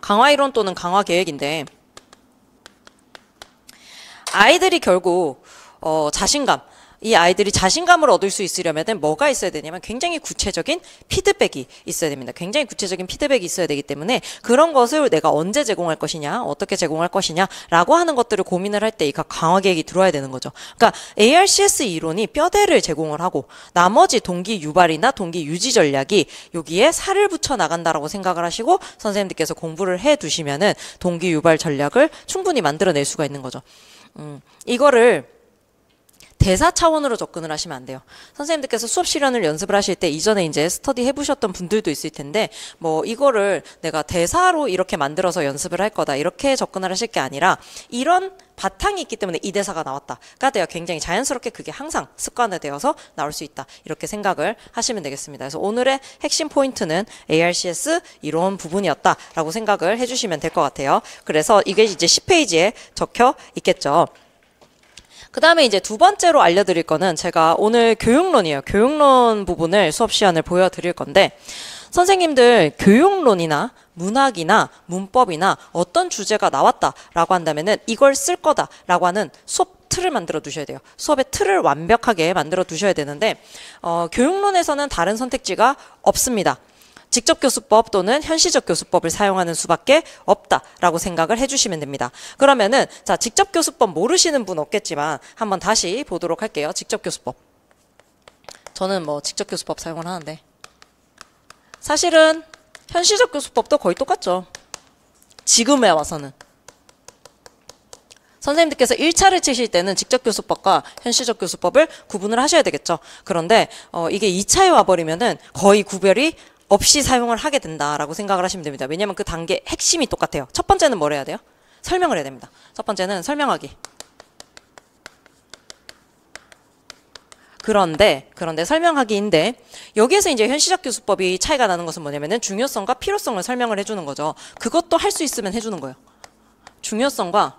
강화 이론 또는 강화 계획인데, 아이들이 결국 자신감, 이 아이들이 자신감을 얻을 수 있으려면 뭐가 있어야 되냐면 굉장히 구체적인 피드백이 있어야 됩니다. 굉장히 구체적인 피드백이 있어야 되기 때문에 그런 것을 내가 언제 제공할 것이냐, 어떻게 제공할 것이냐라고 하는 것들을 고민을 할 때 이 강화 계획이 들어와야 되는 거죠. 그러니까 ARCS 이론이 뼈대를 제공을 하고 나머지 동기 유발이나 동기 유지 전략이 여기에 살을 붙여 나간다라고 생각을 하시고 선생님들께서 공부를 해 두시면은 동기 유발 전략을 충분히 만들어낼 수가 있는 거죠. 이거를 대사 차원으로 접근을 하시면 안 돼요. 선생님들께서 수업 실현을 연습을 하실 때 이전에 이제 스터디 해보셨던 분들도 있을 텐데 뭐 이거를 내가 대사로 이렇게 만들어서 연습을 할 거다 이렇게 접근을 하실 게 아니라 이런 바탕이 있기 때문에 이 대사가 나왔다가 돼요. 굉장히 자연스럽게 그게 항상 습관화되어서 나올 수 있다. 이렇게 생각을 하시면 되겠습니다. 그래서 오늘의 핵심 포인트는 ARCS 이론 부분이었다라고 생각을 해주시면 될 것 같아요. 그래서 이게 이제 10페이지에 적혀 있겠죠. 그 다음에 이제 두 번째로 알려드릴 거는 제가 오늘 교육론이에요. 교육론 부분을 수업 시간을 보여드릴 건데 선생님들 교육론이나 문학이나 문법이나 어떤 주제가 나왔다라고 한다면은 이걸 쓸 거다라고 하는 수업 틀을 만들어 두셔야 돼요. 수업의 틀을 완벽하게 만들어 두셔야 되는데 교육론에서는 다른 선택지가 없습니다. 직접 교수법 또는 현시적 교수법을 사용하는 수밖에 없다라고 생각을 해주시면 됩니다. 그러면은 자 직접 교수법 모르시는 분 없겠지만 한번 다시 보도록 할게요. 직접 교수법. 저는 뭐 직접 교수법 사용을 하는데 사실은 현시적 교수법도 거의 똑같죠. 지금에 와서는. 선생님들께서 1차를 치실 때는 직접 교수법과 현시적 교수법을 구분을 하셔야 되겠죠. 그런데 이게 2차에 와버리면은 거의 구별이 없이 사용을 하게 된다라고 생각을 하시면 됩니다. 왜냐하면 그 단계 핵심이 똑같아요. 첫 번째는 뭘 해야 돼요? 설명을 해야 됩니다. 첫 번째는 설명하기. 그런데 설명하기인데 여기에서 이제 현시적 교수법이 차이가 나는 것은 뭐냐면은 중요성과 필요성을 설명을 해주는 거죠. 그것도 할 수 있으면 해주는 거예요. 중요성과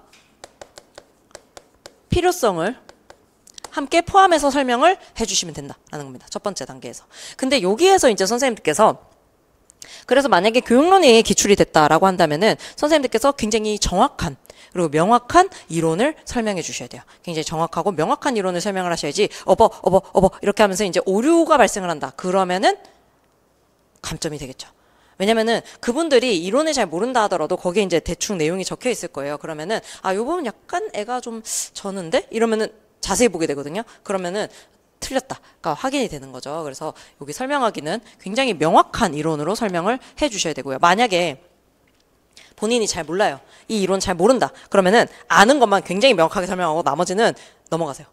필요성을 함께 포함해서 설명을 해주시면 된다라는 겁니다. 첫 번째 단계에서. 근데 여기에서 이제 선생님들께서 그래서 만약에 교육론이 기출이 됐다라고 한다면은 선생님들께서 굉장히 정확한 그리고 명확한 이론을 설명해 주셔야 돼요. 굉장히 정확하고 명확한 이론을 설명을 하셔야지 이렇게 하면서 이제 오류가 발생을 한다. 그러면은 감점이 되겠죠. 왜냐면은 그분들이 이론을 잘 모른다 하더라도 거기에 이제 대충 내용이 적혀 있을 거예요. 그러면은 아, 요 부분 약간 애가 좀 저는데 이러면은 자세히 보게 되거든요. 그러면은 틀렸다가 확인이 되는 거죠. 그래서 여기 설명하기는 굉장히 명확한 이론으로 설명을 해 주셔야 되고요. 만약에 본인이 잘 몰라요. 이 이론 잘 모른다. 그러면은 아는 것만 굉장히 명확하게 설명하고 나머지는 넘어가세요.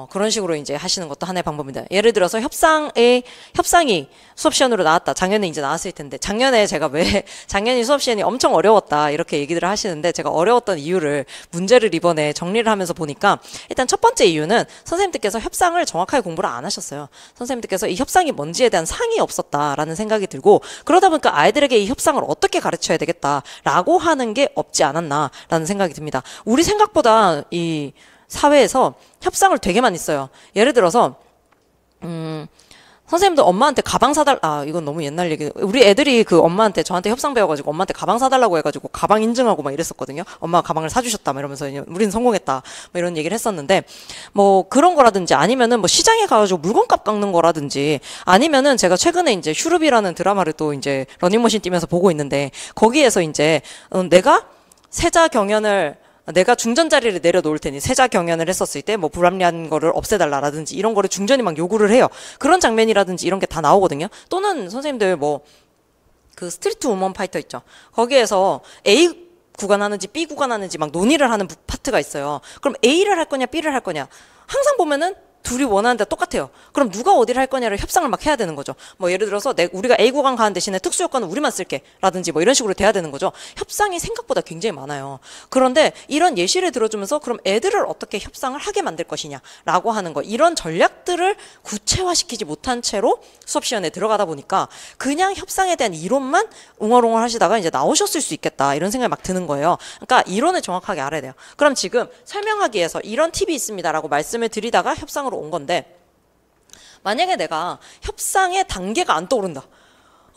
그런 식으로 이제 하시는 것도 하나의 방법입니다. 예를 들어서 협상이 수업 시간으로 나왔다. 작년에 이제 나왔을 텐데, 작년에 제가 왜, 작년에 수업 시간이 엄청 어려웠다. 이렇게 얘기들을 하시는데, 제가 어려웠던 이유를, 문제를 이번에 정리를 하면서 보니까, 일단 첫 번째 이유는 선생님들께서 협상을 정확하게 공부를 안 하셨어요. 선생님들께서 이 협상이 뭔지에 대한 상이 없었다라는 생각이 들고, 그러다 보니까 아이들에게 이 협상을 어떻게 가르쳐야 되겠다라고 하는 게 없지 않았나라는 생각이 듭니다. 우리 생각보다 이 사회에서 협상을 되게 많이 써요. 예를 들어서 선생님도 엄마한테 가방 사달라. 이건 너무 옛날 얘기. 우리 애들이 그 엄마한테 저한테 협상 배워가지고 엄마한테 가방 사달라고 해가지고 가방 인증하고 막 이랬었거든요. 엄마가 가방을 사주셨다. 막 이러면서 우리는 성공했다. 뭐 이런 얘기를 했었는데 뭐 그런 거라든지 아니면은 뭐 시장에 가가지고 물건값 깎는 거라든지 아니면은 제가 최근에 이제 슈룹이라는 드라마를 또 이제 러닝머신 뛰면서 보고 있는데 거기에서 이제 내가 세자 경연을 내가 중전 자리를 내려놓을 테니 세자 경연을 했었을 때 뭐 불합리한 거를 없애달라라든지 이런 거를 중전이 막 요구를 해요. 그런 장면이라든지 이런 게 다 나오거든요. 또는 선생님들 뭐 그 스트리트 우먼 파이터 있죠. 거기에서 A 구간 하는지 B 구간 하는지 막 논의를 하는 파트가 있어요. 그럼 A를 할 거냐 B를 할 거냐 항상 보면은 둘이 원하는데 똑같아요. 그럼 누가 어디를 할 거냐를 협상을 막 해야 되는 거죠. 뭐 예를 들어서 우리가 A 구간 가는 대신에 특수 효과는 우리만 쓸게 라든지 뭐 이런 식으로 돼야 되는 거죠. 협상이 생각보다 굉장히 많아요. 그런데 이런 예시를 들어주면서 그럼 애들을 어떻게 협상을 하게 만들 것이냐라고 하는 거 이런 전략들을 구체화시키지 못한 채로 수업 시간에 들어가다 보니까 그냥 협상에 대한 이론만 웅얼웅얼 하시다가 이제 나오셨을 수 있겠다 이런 생각이 막 드는 거예요. 그러니까 이론을 정확하게 알아야 돼요. 그럼 지금 설명하기에서 이런 팁이 있습니다라고 말씀을 드리다가 협상으로 온 건데 만약에 내가 협상의 단계가 안 떠오른다.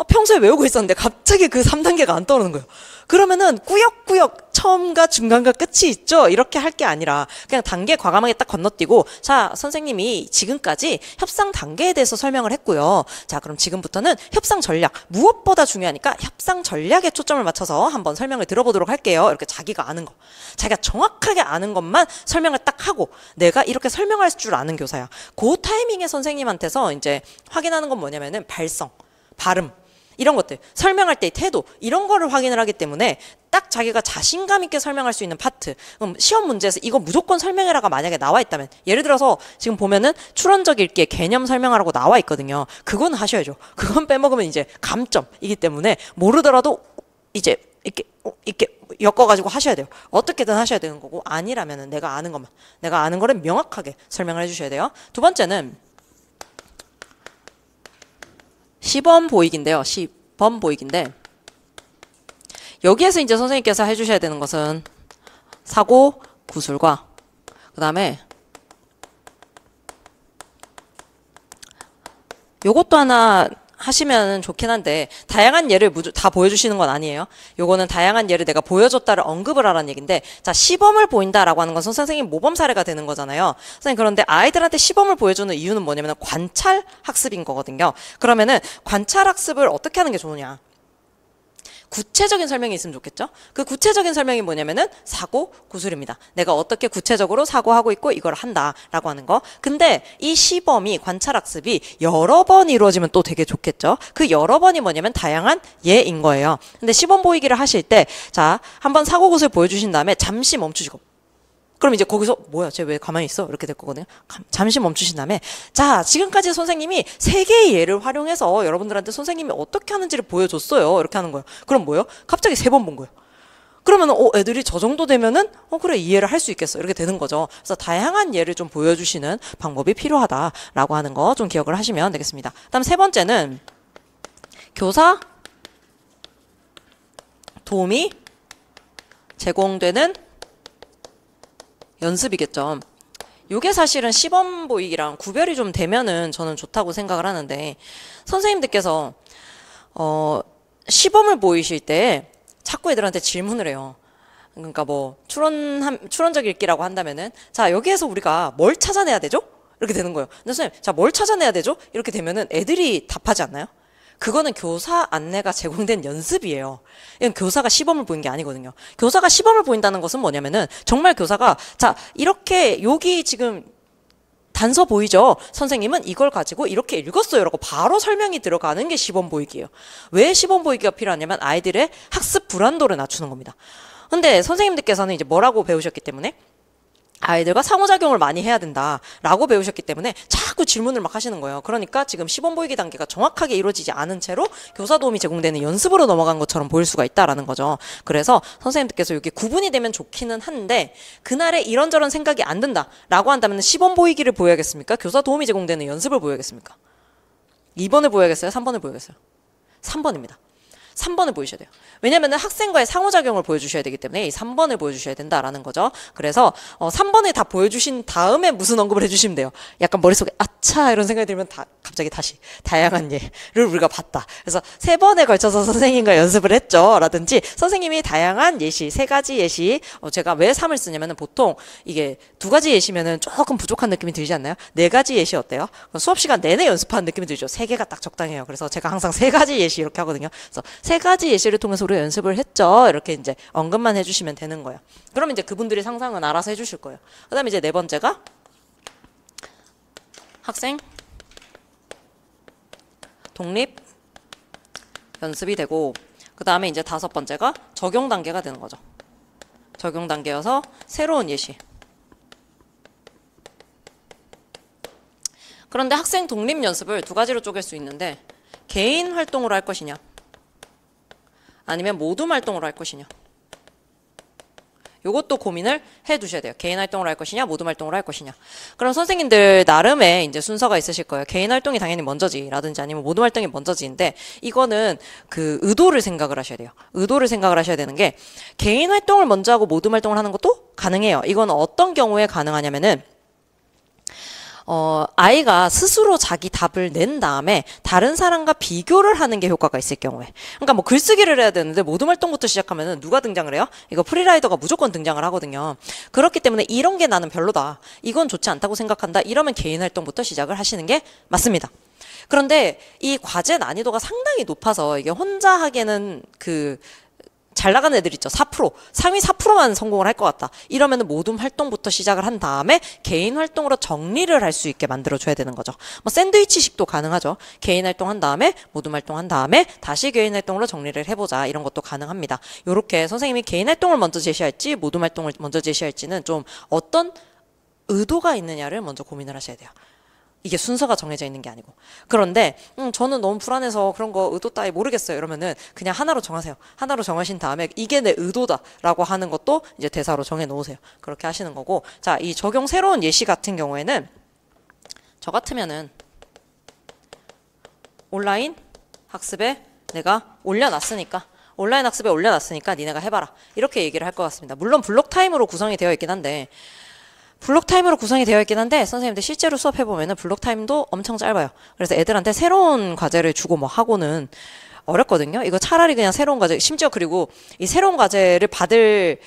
평소에 외우고 있었는데 갑자기 그 3단계가 안 떠오르는 거예요. 그러면은 꾸역꾸역 처음과 중간과 끝이 있죠? 이렇게 할 게 아니라 그냥 단계 과감하게 딱 건너뛰고, 자, 선생님이 지금까지 협상 단계에 대해서 설명을 했고요. 자, 그럼 지금부터는 협상 전략, 무엇보다 중요하니까 협상 전략에 초점을 맞춰서 한번 설명을 들어보도록 할게요. 이렇게 자기가 아는 거, 자기가 정확하게 아는 것만 설명을 딱 하고, 내가 이렇게 설명할 줄 아는 교사야. 그 타이밍에 선생님한테서 이제 확인하는 건 뭐냐면은 발성, 발음, 이런 것들, 설명할 때의 태도, 이런 거를 확인을 하기 때문에 딱 자기가 자신감 있게 설명할 수 있는 파트. 그럼 시험 문제에서 이거 무조건 설명해라가 만약에 나와 있다면, 예를 들어서 지금 보면은 추론적 읽기에 개념 설명하라고 나와 있거든요. 그건 하셔야죠. 그건 빼먹으면 이제 감점이기 때문에 모르더라도 이제 이렇게 엮어가지고 하셔야 돼요. 어떻게든 하셔야 되는 거고, 아니라면은 내가 아는 것만, 내가 아는 거를 명확하게 설명을 해주셔야 돼요. 두 번째는 시범 보이기인데요. 시범 보이기인데, 여기에서 이제 선생님께서 해주셔야 되는 것은 사고 구술과 그 다음에 요것도 하나 하시면 좋긴 한데, 다양한 예를 다 보여주시는 건 아니에요. 요거는 다양한 예를 내가 보여줬다를 언급을 하라는 얘기인데, 자, 시범을 보인다라고 하는 건 선생님 모범 사례가 되는 거잖아요. 선생님, 그런데 아이들한테 시범을 보여주는 이유는 뭐냐면 관찰 학습인 거거든요. 그러면은 관찰 학습을 어떻게 하는 게 좋으냐? 구체적인 설명이 있으면 좋겠죠? 그 구체적인 설명이 뭐냐면은 사고 구술입니다. 내가 어떻게 구체적으로 사고하고 있고 이걸 한다라고 하는 거. 근데 이 시범이, 관찰학습이 여러 번 이루어지면 또 되게 좋겠죠? 그 여러 번이 뭐냐면 다양한 예인 거예요. 근데 시범 보이기를 하실 때, 자, 한번 사고 구술 보여주신 다음에 잠시 멈추시고, 그럼 이제 거기서 뭐야, 쟤 왜 가만히 있어? 이렇게 될 거거든요. 잠시 멈추신 다음에, 자, 지금까지 선생님이 3개의 예를 활용해서 여러분들한테 선생님이 어떻게 하는지를 보여줬어요. 이렇게 하는 거예요. 그럼 뭐예요? 갑자기 3번 본 거예요. 그러면 애들이 저 정도 되면은 그래, 이해를 할 수 있겠어. 이렇게 되는 거죠. 그래서 다양한 예를 좀 보여주시는 방법이 필요하다라고 하는 거 좀 기억을 하시면 되겠습니다. 다음 세 번째는 교사 도움이 제공되는 연습이겠죠. 요게 사실은 시범 보이기랑 구별이 좀 되면은 저는 좋다고 생각을 하는데, 선생님들께서 시범을 보이실 때 자꾸 애들한테 질문을 해요. 그러니까 뭐 추론적 읽기라고 한다면은, 자, 여기에서 우리가 뭘 찾아내야 되죠? 이렇게 되는 거예요. 근데 선생님, 자, 뭘 찾아내야 되죠? 이렇게 되면은 애들이 답하지 않나요? 그거는 교사 안내가 제공된 연습이에요. 이건 교사가 시범을 보인 게 아니거든요. 교사가 시범을 보인다는 것은 뭐냐면은, 정말 교사가, 자, 이렇게 여기 지금 단서 보이죠? 선생님은 이걸 가지고 이렇게 읽었어요 라고 바로 설명이 들어가는 게 시범 보이기예요. 왜 시범 보이기가 필요하냐면 아이들의 학습 불안도를 낮추는 겁니다. 근데 선생님들께서는 이제 뭐라고 배우셨기 때문에, 아이들과 상호작용을 많이 해야 된다라고 배우셨기 때문에 자꾸 질문을 막 하시는 거예요. 그러니까 지금 시범 보이기 단계가 정확하게 이루어지지 않은 채로 교사 도움이 제공되는 연습으로 넘어간 것처럼 보일 수가 있다라는 거죠. 그래서 선생님들께서 여기 구분이 되면 좋기는 한데, 그날에 이런저런 생각이 안 든다라고 한다면 시범 보이기를 보여야겠습니까? 교사 도움이 제공되는 연습을 보여야겠습니까? 2번을 보여야겠어요? 3번을 보여야겠어요? 3번입니다. 3번을 보여주셔야 돼요. 왜냐면은 학생과의 상호작용을 보여주셔야 되기 때문에 이 3번을 보여주셔야 된다라는 거죠. 그래서 3번을 다 보여주신 다음에 무슨 언급을 해주시면 돼요. 약간 머릿속에 아차 이런 생각이 들면 갑자기 다시 다양한 예를 우리가 봤다. 그래서 3번에 걸쳐서 선생님과 연습을 했죠. 라든지 선생님이 다양한 예시, 3가지 예시, 제가 왜 3을 쓰냐면은 보통 이게 2가지 예시면은 조금 부족한 느낌이 들지 않나요? 4가지 예시 어때요? 수업 시간 내내 연습하는 느낌이 들죠. 3개가 딱 적당해요. 그래서 제가 항상 3가지 예시 이렇게 하거든요. 그래서 3가지 예시를 통해서 우리가 연습을 했죠. 이렇게 이제 언급만 해주시면 되는 거예요. 그러면 이제 그분들이 상상은 알아서 해주실 거예요. 그 다음에 이제 4번째가 학생 독립 연습이 되고, 그 다음에 이제 5번째가 적용 단계가 되는 거죠. 적용 단계여서 새로운 예시. 그런데 학생 독립 연습을 2가지로 쪼갤 수 있는데, 개인 활동으로 할 것이냐 아니면 모둠 활동으로 할 것이냐, 요것도 고민을 해 두셔야 돼요. 개인 활동으로 할 것이냐, 모둠 활동으로 할 것이냐. 그럼 선생님들 나름의 이제 순서가 있으실 거예요. 개인 활동이 당연히 먼저지, 라든지 아니면 모둠 활동이 먼저지인데, 이거는 그 의도를 생각을 하셔야 돼요. 의도를 생각을 하셔야 되는 게, 개인 활동을 먼저 하고 모둠 활동을 하는 것도 가능해요. 이건 어떤 경우에 가능하냐면은, 아이가 스스로 자기 답을 낸 다음에 다른 사람과 비교를 하는 게 효과가 있을 경우에. 그러니까 뭐 글쓰기를 해야 되는데 모둠 활동부터 시작하면은 누가 등장을 해요? 이거 프리라이더가 무조건 등장을 하거든요. 그렇기 때문에 이런 게 나는 별로다. 이건 좋지 않다고 생각한다. 이러면 개인 활동부터 시작을 하시는 게 맞습니다. 그런데 이 과제 난이도가 상당히 높아서 이게 혼자 하기에는 잘 나가는 애들 있죠. 4%, 상위 4%만 성공을 할 것 같다. 이러면은 모둠 활동부터 시작을 한 다음에 개인 활동으로 정리를 할 수 있게 만들어줘야 되는 거죠. 뭐 샌드위치식도 가능하죠. 개인 활동 한 다음에 모둠 활동 한 다음에 다시 개인 활동으로 정리를 해보자. 이런 것도 가능합니다. 요렇게 선생님이 개인 활동을 먼저 제시할지 모둠 활동을 먼저 제시할지는 좀 어떤 의도가 있느냐를 먼저 고민을 하셔야 돼요. 이게 순서가 정해져 있는 게 아니고. 그런데 저는 너무 불안해서 그런 거 의도 따위 모르겠어요. 이러면은 그냥 하나로 정하세요. 하나로 정하신 다음에 이게 내 의도다라고 하는 것도 이제 대사로 정해 놓으세요. 그렇게 하시는 거고. 자, 이 적용 새로운 예시 같은 경우에는 저 같으면은 온라인 학습에 내가 올려놨으니까 온라인 학습에 올려놨으니까 니네가 해봐라. 이렇게 얘기를 할 것 같습니다. 물론 블록 타임으로 구성이 되어 있긴 한데 선생님들 실제로 수업해보면은 블록 타임도 엄청 짧아요. 그래서 애들한테 새로운 과제를 주고 뭐 하고는 어렵거든요. 이거 차라리 그냥 새로운 과제, 심지어 그리고 이 새로운 과제를 받을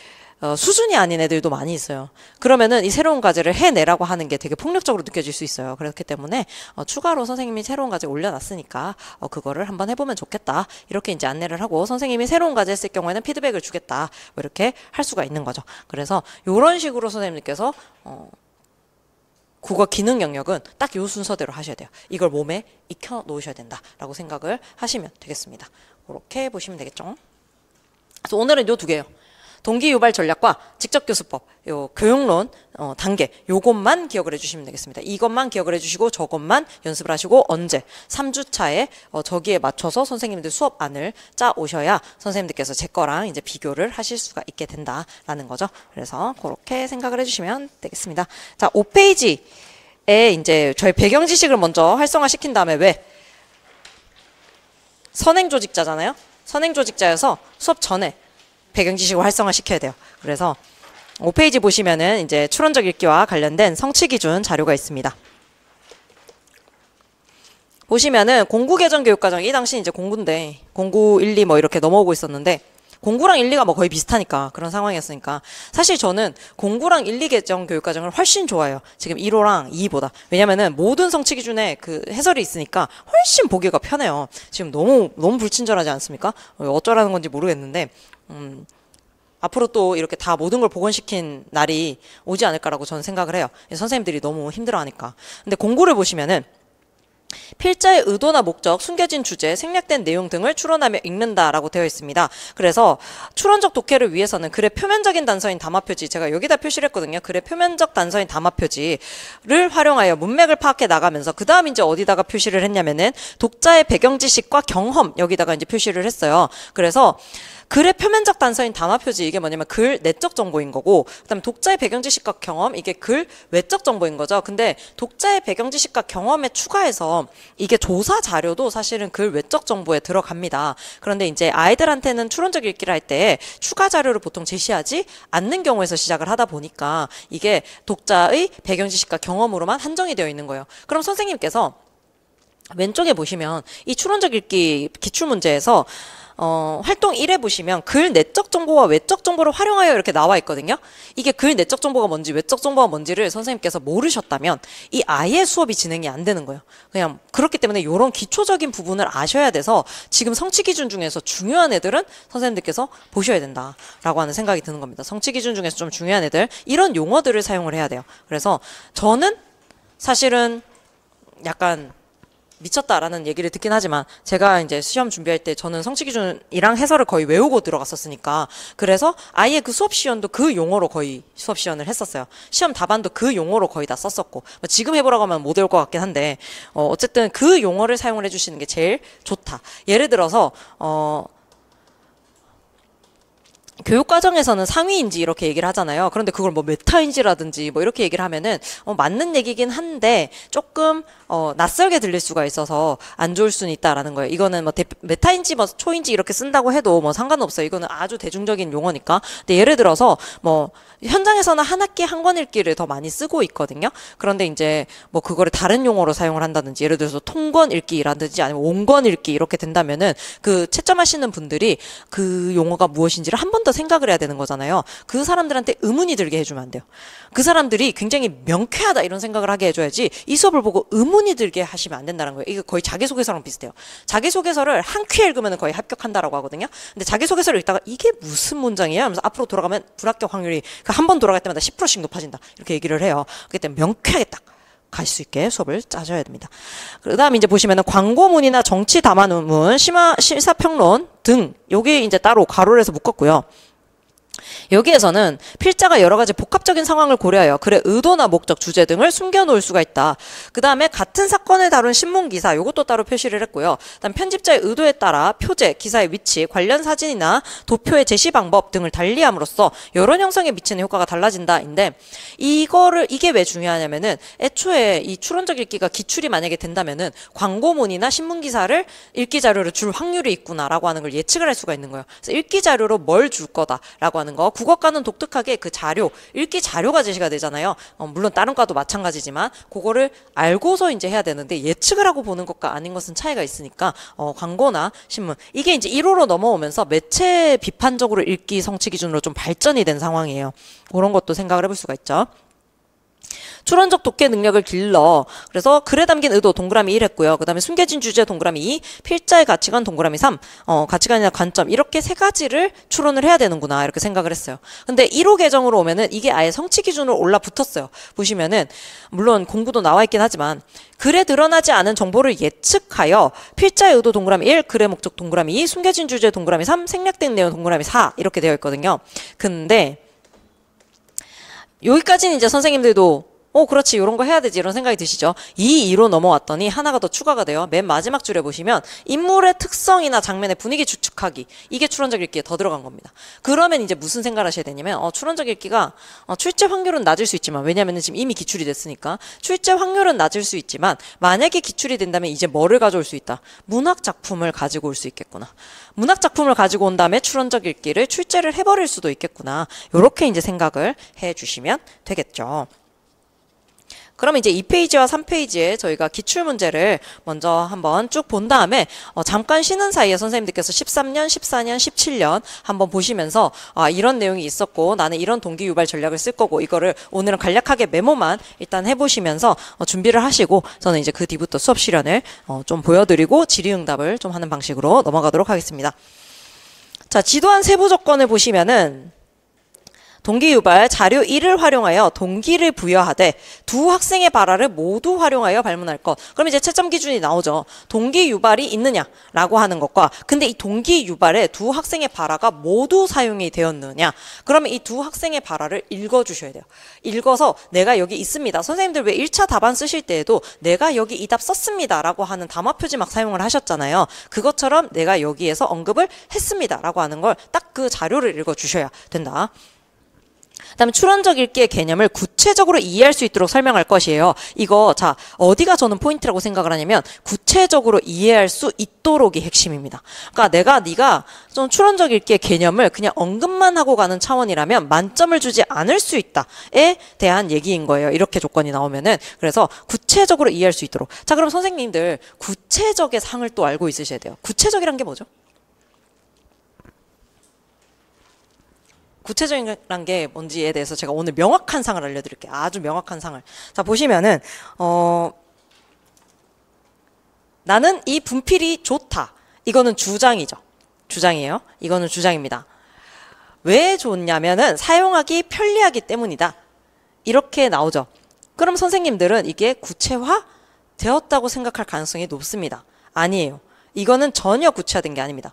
수준이 아닌 애들도 많이 있어요. 그러면은 이 새로운 과제를 해내라고 하는 게 되게 폭력적으로 느껴질 수 있어요. 그렇기 때문에 추가로 선생님이 새로운 과제 올려놨으니까 그거를 한번 해보면 좋겠다. 이렇게 이제 안내를 하고 선생님이 새로운 과제 했을 경우에는 피드백을 주겠다. 뭐 이렇게 할 수가 있는 거죠. 그래서 이런 식으로 선생님들께서 국어 기능 영역은 딱 요 순서대로 하셔야 돼요. 이걸 몸에 익혀 놓으셔야 된다라고 생각을 하시면 되겠습니다. 그렇게 보시면 되겠죠. 그래서 오늘은 요 두 개예요. 동기 유발 전략과 직접 교수법, 요 교육론 단계 요것만 기억을 해주시면 되겠습니다. 이것만 기억을 해주시고 저것만 연습을 하시고 언제 3주차에 저기에 맞춰서 선생님들 수업안을 짜 오셔야 선생님들께서 제 거랑 이제 비교를 하실 수가 있게 된다라는 거죠. 그래서 그렇게 생각을 해주시면 되겠습니다. 자, 5페이지에 이제 저희 배경 지식을 먼저 활성화 시킨 다음에 왜 선행 조직자잖아요. 선행 조직자여서 수업 전에 배경 지식을 활성화 시켜야 돼요. 그래서 5페이지 보시면은 이제 추론적 읽기와 관련된 성취 기준 자료가 있습니다. 보시면은 공구 개정 교육 과정 이 당시 이제 공구인데 공구 1, 2 뭐 이렇게 넘어오고 있었는데 공구랑 1, 2가 뭐 거의 비슷하니까 그런 상황이었으니까 사실 저는 공구랑 1, 2 개정 교육 과정을 훨씬 좋아해요. 지금 1호랑 2보다. 왜냐면은 모든 성취 기준에 그 해설이 있으니까 훨씬 보기가 편해요. 지금 너무 불친절하지 않습니까? 어쩌라는 건지 모르겠는데 앞으로 또 이렇게 다 모든 걸 복원시킨 날이 오지 않을까라고 저는 생각을 해요. 선생님들이 너무 힘들어하니까. 근데 공구를 보시면은 필자의 의도나 목적, 숨겨진 주제, 생략된 내용 등을 추론하며 읽는다라고 되어 있습니다. 그래서 추론적 독해를 위해서는 글의 표면적인 단서인 담화표지, 제가 여기다 표시를 했거든요. 글의 표면적 단서인 담화표지를 활용하여 문맥을 파악해 나가면서 그 다음 이제 어디다가 표시를 했냐면은 독자의 배경 지식과 경험 여기다가 이제 표시를 했어요. 그래서 글의 표면적 단서인 담화표지 이게 뭐냐면 글 내적 정보인 거고 그다음에 독자의 배경 지식과 경험 이게 글 외적 정보인 거죠. 근데 독자의 배경 지식과 경험에 추가해서 이게 조사 자료도 사실은 글 외적 정보에 들어갑니다. 그런데 이제 아이들한테는 추론적 읽기를 할 때 추가 자료를 보통 제시하지 않는 경우에서 시작을 하다 보니까 이게 독자의 배경 지식과 경험으로만 한정이 되어 있는 거예요. 그럼 선생님께서 왼쪽에 보시면 이 추론적 읽기 기출문제에서 활동 1에 보시면 글 내적 정보와 외적 정보를 활용하여 이렇게 나와 있거든요. 이게 글 내적 정보가 뭔지 외적 정보가 뭔지를 선생님께서 모르셨다면 이 아예 수업이 진행이 안 되는 거예요. 그냥 그렇기 때문에 이런 기초적인 부분을 아셔야 돼서 지금 성취 기준 중에서 중요한 애들은 선생님들께서 보셔야 된다라고 하는 생각이 드는 겁니다. 성취 기준 중에서 좀 중요한 애들 이런 용어들을 사용을 해야 돼요. 그래서 저는 사실은 약간 미쳤다라는 얘기를 듣긴 하지만 제가 이제 시험 준비할 때 저는 성취 기준이랑 해설을 거의 외우고 들어갔었으니까 그래서 아예 그 수업 시연도 그 용어로 거의 수업 시연을 했었어요. 시험 답안도 그 용어로 거의 다 썼었고 지금 해보라고 하면 못 외울 것 같긴 한데 어쨌든 그 용어를 사용을 해주시는 게 제일 좋다. 예를 들어서 교육과정에서는 상위인지 이렇게 얘기를 하잖아요. 그런데 그걸 뭐 메타인지라든지 뭐 이렇게 얘기를 하면은 맞는 얘기긴 한데 조금 낯설게 들릴 수가 있어서 안 좋을 수는 있다라는 거예요. 이거는 뭐 메타인지 뭐 초인지 이렇게 쓴다고 해도 뭐 상관없어요. 이거는 아주 대중적인 용어니까. 근데 예를 들어서 뭐 현장에서는 한 학기 한 권 읽기를 더 많이 쓰고 있거든요. 그런데 이제 뭐 그거를 다른 용어로 사용을 한다든지 예를 들어서 통권 읽기라든지 아니면 온권 읽기 이렇게 된다면은 그 채점하시는 분들이 그 용어가 무엇인지를 한 번 더 생각을 해야 되는 거잖아요. 그 사람들한테 의문이 들게 해주면 안 돼요. 그 사람들이 굉장히 명쾌하다 이런 생각을 하게 해줘야지 이 수업을 보고 의문이 들게 하시면 안 된다는 거예요. 이게 거의 자기소개서랑 비슷해요. 자기소개서를 한 큐에 읽으면 거의 합격한다라고 하거든요. 근데 자기소개서를 읽다가 이게 무슨 문장이에요? 하면서 앞으로 돌아가면 불합격 확률이 한 번 돌아갈 때마다 10%씩 높아진다. 이렇게 얘기를 해요. 그렇기 때문에 명쾌하게 딱 갈 수 있게 수업을 짜줘야 됩니다. 그 다음 이제 보시면은 광고문이나 정치 담화문, 시사평론 등 요게 이제 따로 가로를 해서 묶었고요. 여기에서는 필자가 여러 가지 복합적인 상황을 고려하여 글의 의도나 목적, 주제 등을 숨겨놓을 수가 있다. 그 다음에 같은 사건을 다룬 신문기사, 이것도 따로 표시를 했고요. 그다음 편집자의 의도에 따라 표제, 기사의 위치, 관련 사진이나 도표의 제시 방법 등을 달리함으로써 여론 형성에 미치는 효과가 달라진다인데 이게 왜 중요하냐면은 애초에 이 추론적 읽기가 기출이 만약에 된다면은 광고문이나 신문기사를 읽기 자료로 줄 확률이 있구나라고 하는 걸 예측을 할 수가 있는 거예요. 그래서 읽기 자료로 뭘 줄 거다라고 하는 거. 국어과는 독특하게 그 자료, 읽기 자료가 제시가 되잖아요. 물론 다른 과도 마찬가지지만 그거를 알고서 이제 해야 되는데 예측을 하고 보는 것과 아닌 것은 차이가 있으니까 광고나 신문 이게 이제 1호로 넘어오면서 매체 비판적으로 읽기 성취 기준으로 좀 발전이 된 상황이에요. 그런 것도 생각을 해볼 수가 있죠. 추론적 독해 능력을 길러. 그래서 글에 담긴 의도 동그라미 1 했고요. 그 다음에 숨겨진 주제 동그라미 2, 필자의 가치관 동그라미 3, 가치관이나 관점 이렇게 세 가지를 추론을 해야 되는구나 이렇게 생각을 했어요. 근데 1호 계정으로 오면은 이게 아예 성취 기준으로 올라붙었어요. 보시면은 물론 공부도 나와 있긴 하지만 글에 드러나지 않은 정보를 예측하여 필자의 의도 동그라미 1, 글의 목적 동그라미 2, 숨겨진 주제 동그라미 3, 생략된 내용 동그라미 4 이렇게 되어 있거든요. 근데 여기까지는 이제 선생님들도 그렇지 이런 거 해야 되지 이런 생각이 드시죠. 이 2로 넘어왔더니 하나가 더 추가가 돼요. 맨 마지막 줄에 보시면 인물의 특성이나 장면의 분위기 추측하기 이게 추론적 읽기에 더 들어간 겁니다. 그러면 이제 무슨 생각을 하셔야 되냐면 추론적 읽기가 출제 확률은 낮을 수 있지만 왜냐하면 지금 이미 기출이 됐으니까 출제 확률은 낮을 수 있지만 만약에 기출이 된다면 이제 뭐를 가져올 수 있다. 문학 작품을 가지고 올 수 있겠구나. 문학 작품을 가지고 온 다음에 추론적 읽기를 출제를 해버릴 수도 있겠구나. 이렇게 이제 생각을 해주시면 되겠죠. 그럼 이제 2페이지와 3페이지에 저희가 기출문제를 먼저 한번 쭉 본 다음에 잠깐 쉬는 사이에 선생님들께서 13년, 14년, 17년 한번 보시면서 이런 내용이 있었고 나는 이런 동기 유발 전략을 쓸 거고 이거를 오늘은 간략하게 메모만 일단 해보시면서 준비를 하시고 저는 이제 그 뒤부터 수업 실현을 좀 보여드리고 질의응답을 좀 하는 방식으로 넘어가도록 하겠습니다. 자, 지도안 세부 조건을 보시면은 동기 유발 자료 1을 활용하여 동기를 부여하되 두 학생의 발화를 모두 활용하여 발문할 것. 그럼 이제 채점 기준이 나오죠. 동기 유발이 있느냐라고 하는 것과 근데 이 동기 유발에 두 학생의 발화가 모두 사용이 되었느냐. 그러면 이 두 학생의 발화를 읽어주셔야 돼요. 읽어서 내가 여기 있습니다. 선생님들 왜 1차 답안 쓰실 때에도 내가 여기 이 답 썼습니다 라고 하는 담화 표지 막 사용을 하셨잖아요. 그것처럼 내가 여기에서 언급을 했습니다 라고 하는 걸 딱 그 자료를 읽어주셔야 된다. 그다음에 추론적 읽기의 개념을 구체적으로 이해할 수 있도록 설명할 것이에요. 이거 자 어디가 저는 포인트라고 생각을 하냐면 구체적으로 이해할 수 있도록이 핵심입니다. 그러니까 네가 좀 추론적 읽기의 개념을 그냥 언급만 하고 가는 차원이라면 만점을 주지 않을 수 있다에 대한 얘기인 거예요. 이렇게 조건이 나오면은 그래서 구체적으로 이해할 수 있도록. 자 그럼 선생님들 구체적의 상을 또 알고 있으셔야 돼요. 구체적이란 게 뭐죠? 구체적이란 게 뭔지에 대해서 제가 오늘 명확한 상을 알려드릴게요. 아주 명확한 상을. 자, 보시면은, 나는 이 분필이 좋다. 이거는 주장이죠. 주장이에요. 이거는 주장입니다. 왜 좋냐면은 사용하기 편리하기 때문이다. 이렇게 나오죠. 그럼 선생님들은 이게 구체화 되었다고 생각할 가능성이 높습니다. 아니에요. 이거는 전혀 구체화된 게 아닙니다.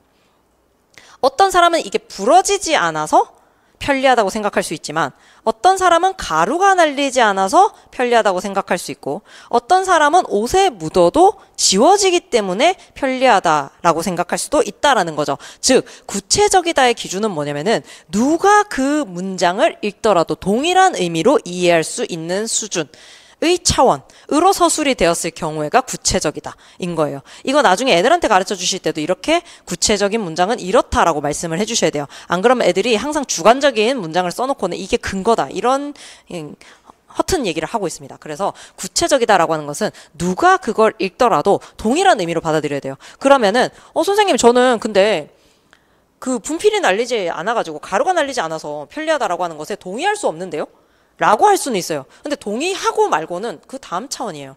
어떤 사람은 이게 부러지지 않아서 편리하다고 생각할 수 있지만 어떤 사람은 가루가 날리지 않아서 편리하다고 생각할 수 있고 어떤 사람은 옷에 묻어도 지워지기 때문에 편리하다라고 생각할 수도 있다라는 거죠. 즉 구체적이다의 기준은 뭐냐면은 누가 그 문장을 읽더라도 동일한 의미로 이해할 수 있는 수준의 차원으로 서술이 되었을 경우에가 구체적이다 인 거예요. 이거 나중에 애들한테 가르쳐 주실 때도 이렇게 구체적인 문장은 이렇다라고 말씀을 해주셔야 돼요. 안 그러면 애들이 항상 주관적인 문장을 써놓고는 이게 근거다 이런 허튼 얘기를 하고 있습니다. 그래서 구체적이다라고 하는 것은 누가 그걸 읽더라도 동일한 의미로 받아들여야 돼요. 그러면은 선생님 저는 근데 그 분필이 날리지 않아가지고 가루가 날리지 않아서 편리하다라고 하는 것에 동의할 수 없는데요? 라고 할 수는 있어요. 근데 동의하고 말고는 그 다음 차원이에요.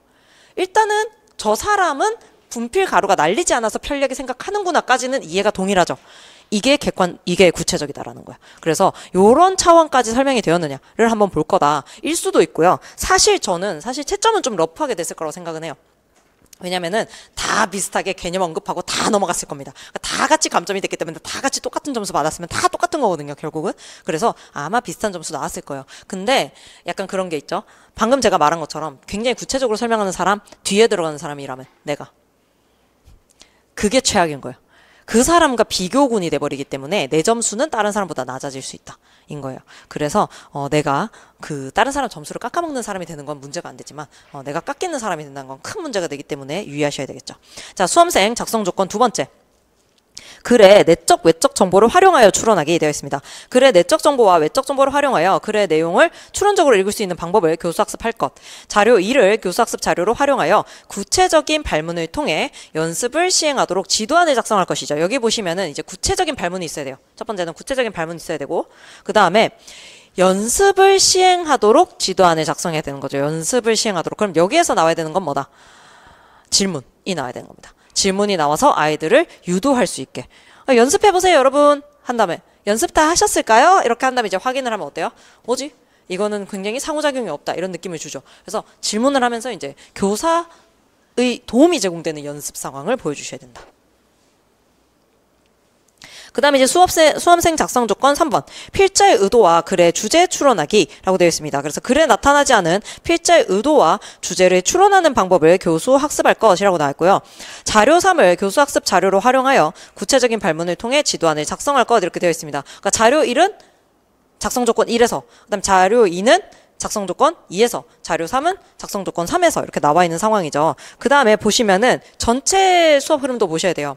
일단은 저 사람은 분필 가루가 날리지 않아서 편리하게 생각하는구나까지는 이해가 동일하죠. 이게 구체적이다라는 거야. 그래서 요런 차원까지 설명이 되었느냐를 한번 볼 거다. 일 수도 있고요. 사실 채점은 좀 러프하게 됐을 거라고 생각은 해요. 왜냐면은 다 비슷하게 개념 언급하고 다 넘어갔을 겁니다. 다 같이 감점이 됐기 때문에 다 같이 똑같은 점수 받았으면 다 똑같은 거거든요, 결국은. 그래서 아마 비슷한 점수 나왔을 거예요. 근데 약간 그런 게 있죠. 방금 제가 말한 것처럼 굉장히 구체적으로 설명하는 사람, 뒤에 들어가는 사람이라면 내가. 그게 최악인 거예요. 그 사람과 비교군이 돼버리기 때문에 내 점수는 다른 사람보다 낮아질 수 있다. 인 거예요. 그래서 내가 그 다른 사람 점수를 깎아먹는 사람이 되는 건 문제가 안 되지만 내가 깎이는 사람이 된다는 건 큰 문제가 되기 때문에 유의하셔야 되겠죠. 자, 수험생 작성 조건 두 번째. 글의 내적, 외적 정보를 활용하여 추론하게 되어 있습니다. 글의 내적 정보와 외적 정보를 활용하여 글의 내용을 추론적으로 읽을 수 있는 방법을 교수학습할 것. 자료 2를 교수학습 자료로 활용하여 구체적인 발문을 통해 연습을 시행하도록 지도안을 작성할 것이죠. 여기 보시면은 이제 구체적인 발문이 있어야 돼요. 첫 번째는 구체적인 발문이 있어야 되고, 그 다음에 연습을 시행하도록 지도안을 작성해야 되는 거죠. 연습을 시행하도록. 그럼 여기에서 나와야 되는 건 뭐다? 질문이 나와야 되는 겁니다. 질문이 나와서 아이들을 유도할 수 있게 연습해보세요 여러분 한 다음에 연습 다 하셨을까요? 이렇게 한 다음에 이제 확인을 하면 어때요? 뭐지? 이거는 굉장히 상호작용이 없다 이런 느낌을 주죠. 그래서 질문을 하면서 이제 교사의 도움이 제공되는 연습 상황을 보여주셔야 된다. 그 다음에 이제 수험생 작성 조건 3번. 필자의 의도와 글의 주제 추론하기라고 되어 있습니다. 그래서 글에 나타나지 않은 필자의 의도와 주제를 추론하는 방법을 교수 학습할 것이라고 나왔고요. 자료 3을 교수 학습 자료로 활용하여 구체적인 발문을 통해 지도안을 작성할 것 이렇게 되어 있습니다. 그러니까 자료 1은 작성 조건 1에서, 그 다음 자료 2는 작성 조건 2에서, 자료 3은 작성 조건 3에서 이렇게 나와 있는 상황이죠. 그 다음에 보시면은 전체 수업 흐름도 보셔야 돼요.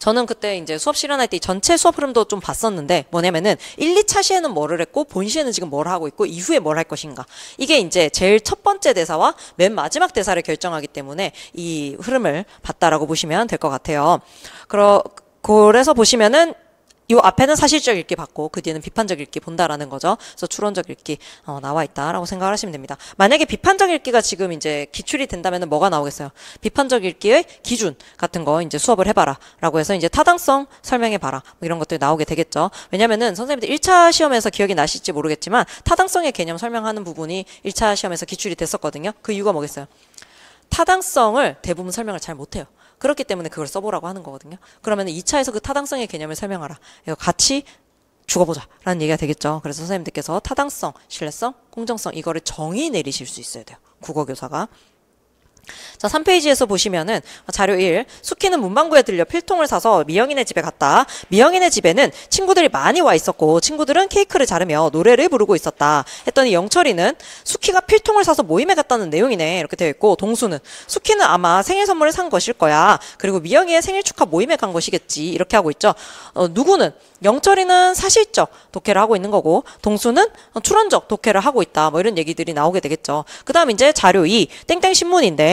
저는 그때 이제 수업 실현할 때 전체 수업 흐름도 좀 봤었는데 뭐냐면은 1, 2차 시에는 뭐를 했고 본 시에는 지금 뭘 하고 있고 이후에 뭘 할 것인가. 이게 이제 제일 첫 번째 대사와 맨 마지막 대사를 결정하기 때문에 이 흐름을 봤다라고 보시면 될 것 같아요. 그래서 보시면은 이 앞에는 사실적 읽기 받고 그 뒤에는 비판적 읽기 본다라는 거죠. 그래서 추론적 읽기 나와 있다라고 생각을 하시면 됩니다. 만약에 비판적 읽기가 지금 이제 기출이 된다면 뭐가 나오겠어요? 비판적 읽기의 기준 같은 거 이제 수업을 해봐라라고 해서 이제 타당성 설명해봐라 뭐 이런 것들이 나오게 되겠죠. 왜냐면은 선생님들 1차 시험에서 기억이 나실지 모르겠지만 타당성의 개념 설명하는 부분이 1차 시험에서 기출이 됐었거든요. 그 이유가 뭐겠어요? 타당성을 대부분 설명을 잘 못해요. 그렇기 때문에 그걸 써보라고 하는 거거든요. 그러면 2차에서 그 타당성의 개념을 설명하라. 이거 같이 죽어보자 라는 얘기가 되겠죠. 그래서 선생님들께서 타당성, 신뢰성, 공정성 이거를 정의 내리실 수 있어야 돼요. 국어교사가. 자, 3페이지에서 보시면은 자료 1. 수키는 문방구에 들려 필통을 사서 미영이네 집에 갔다. 미영이네 집에는 친구들이 많이 와 있었고 친구들은 케이크를 자르며 노래를 부르고 있었다. 했더니 영철이는 수키가 필통을 사서 모임에 갔다는 내용이네. 이렇게 되어 있고 동수는 수키는 아마 생일 선물을 산 것일 거야. 그리고 미영이의 생일 축하 모임에 간 것이겠지. 이렇게 하고 있죠. 누구는 영철이는 사실적 독해를 하고 있는 거고 동수는 추론적 독해를 하고 있다. 뭐 이런 얘기들이 나오게 되겠죠. 그 다음 이제 자료 2. 땡땡 신문인데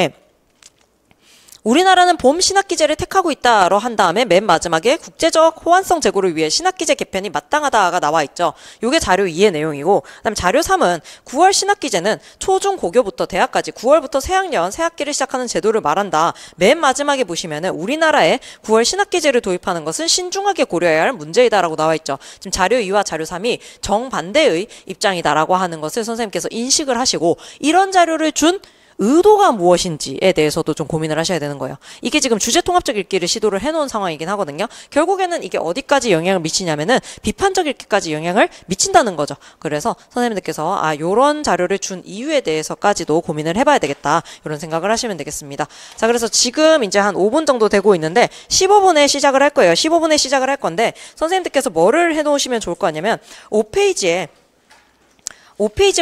우리나라는 봄 신학기제를 택하고 있다로 한 다음에 맨 마지막에 국제적 호환성 제고를 위해 신학기제 개편이 마땅하다가 나와 있죠. 요게 자료 2의 내용이고 그다음 자료 3은 9월 신학기제는 초중 고교부터 대학까지 9월부터 새학년 새학기를 시작하는 제도를 말한다. 맨 마지막에 보시면은 우리나라에 9월 신학기제를 도입하는 것은 신중하게 고려해야 할 문제이다라고 나와 있죠. 지금 자료 2와 자료 3이 정반대의 입장이다라고 하는 것을 선생님께서 인식을 하시고 이런 자료를 준 의도가 무엇인지에 대해서도 좀 고민을 하셔야 되는 거예요. 이게 지금 주제 통합적 읽기를 시도를 해놓은 상황이긴 하거든요. 결국에는 이게 어디까지 영향을 미치냐면은 비판적 읽기까지 영향을 미친다는 거죠. 그래서 선생님들께서 요런 자료를 준 이유에 대해서까지도 고민을 해봐야 되겠다. 이런 생각을 하시면 되겠습니다. 자, 그래서 지금 이제 한 5분 정도 되고 있는데 15분에 시작을 할 거예요. 15분에 시작을 할 건데 선생님들께서 뭐를 해놓으시면 좋을 것 같냐면 5페이지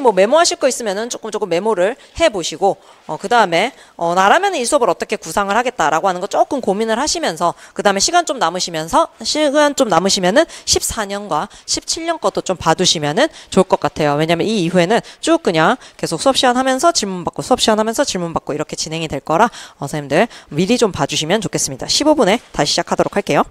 뭐 메모하실 거 있으면은 조금 메모를 해보시고, 그 다음에, 나라면 이 수업을 어떻게 구상을 하겠다라고 하는 거 조금 고민을 하시면서, 그 다음에 시간 좀 남으시면은 14년과 17년 것도 좀 봐두시면은 좋을 것 같아요. 왜냐면 이 이후에는 쭉 그냥 계속 수업 시간 하면서 질문 받고, 수업 시간 하면서 질문 받고 이렇게 진행이 될 거라, 선생님들 미리 좀 봐주시면 좋겠습니다. 15분에 다시 시작하도록 할게요.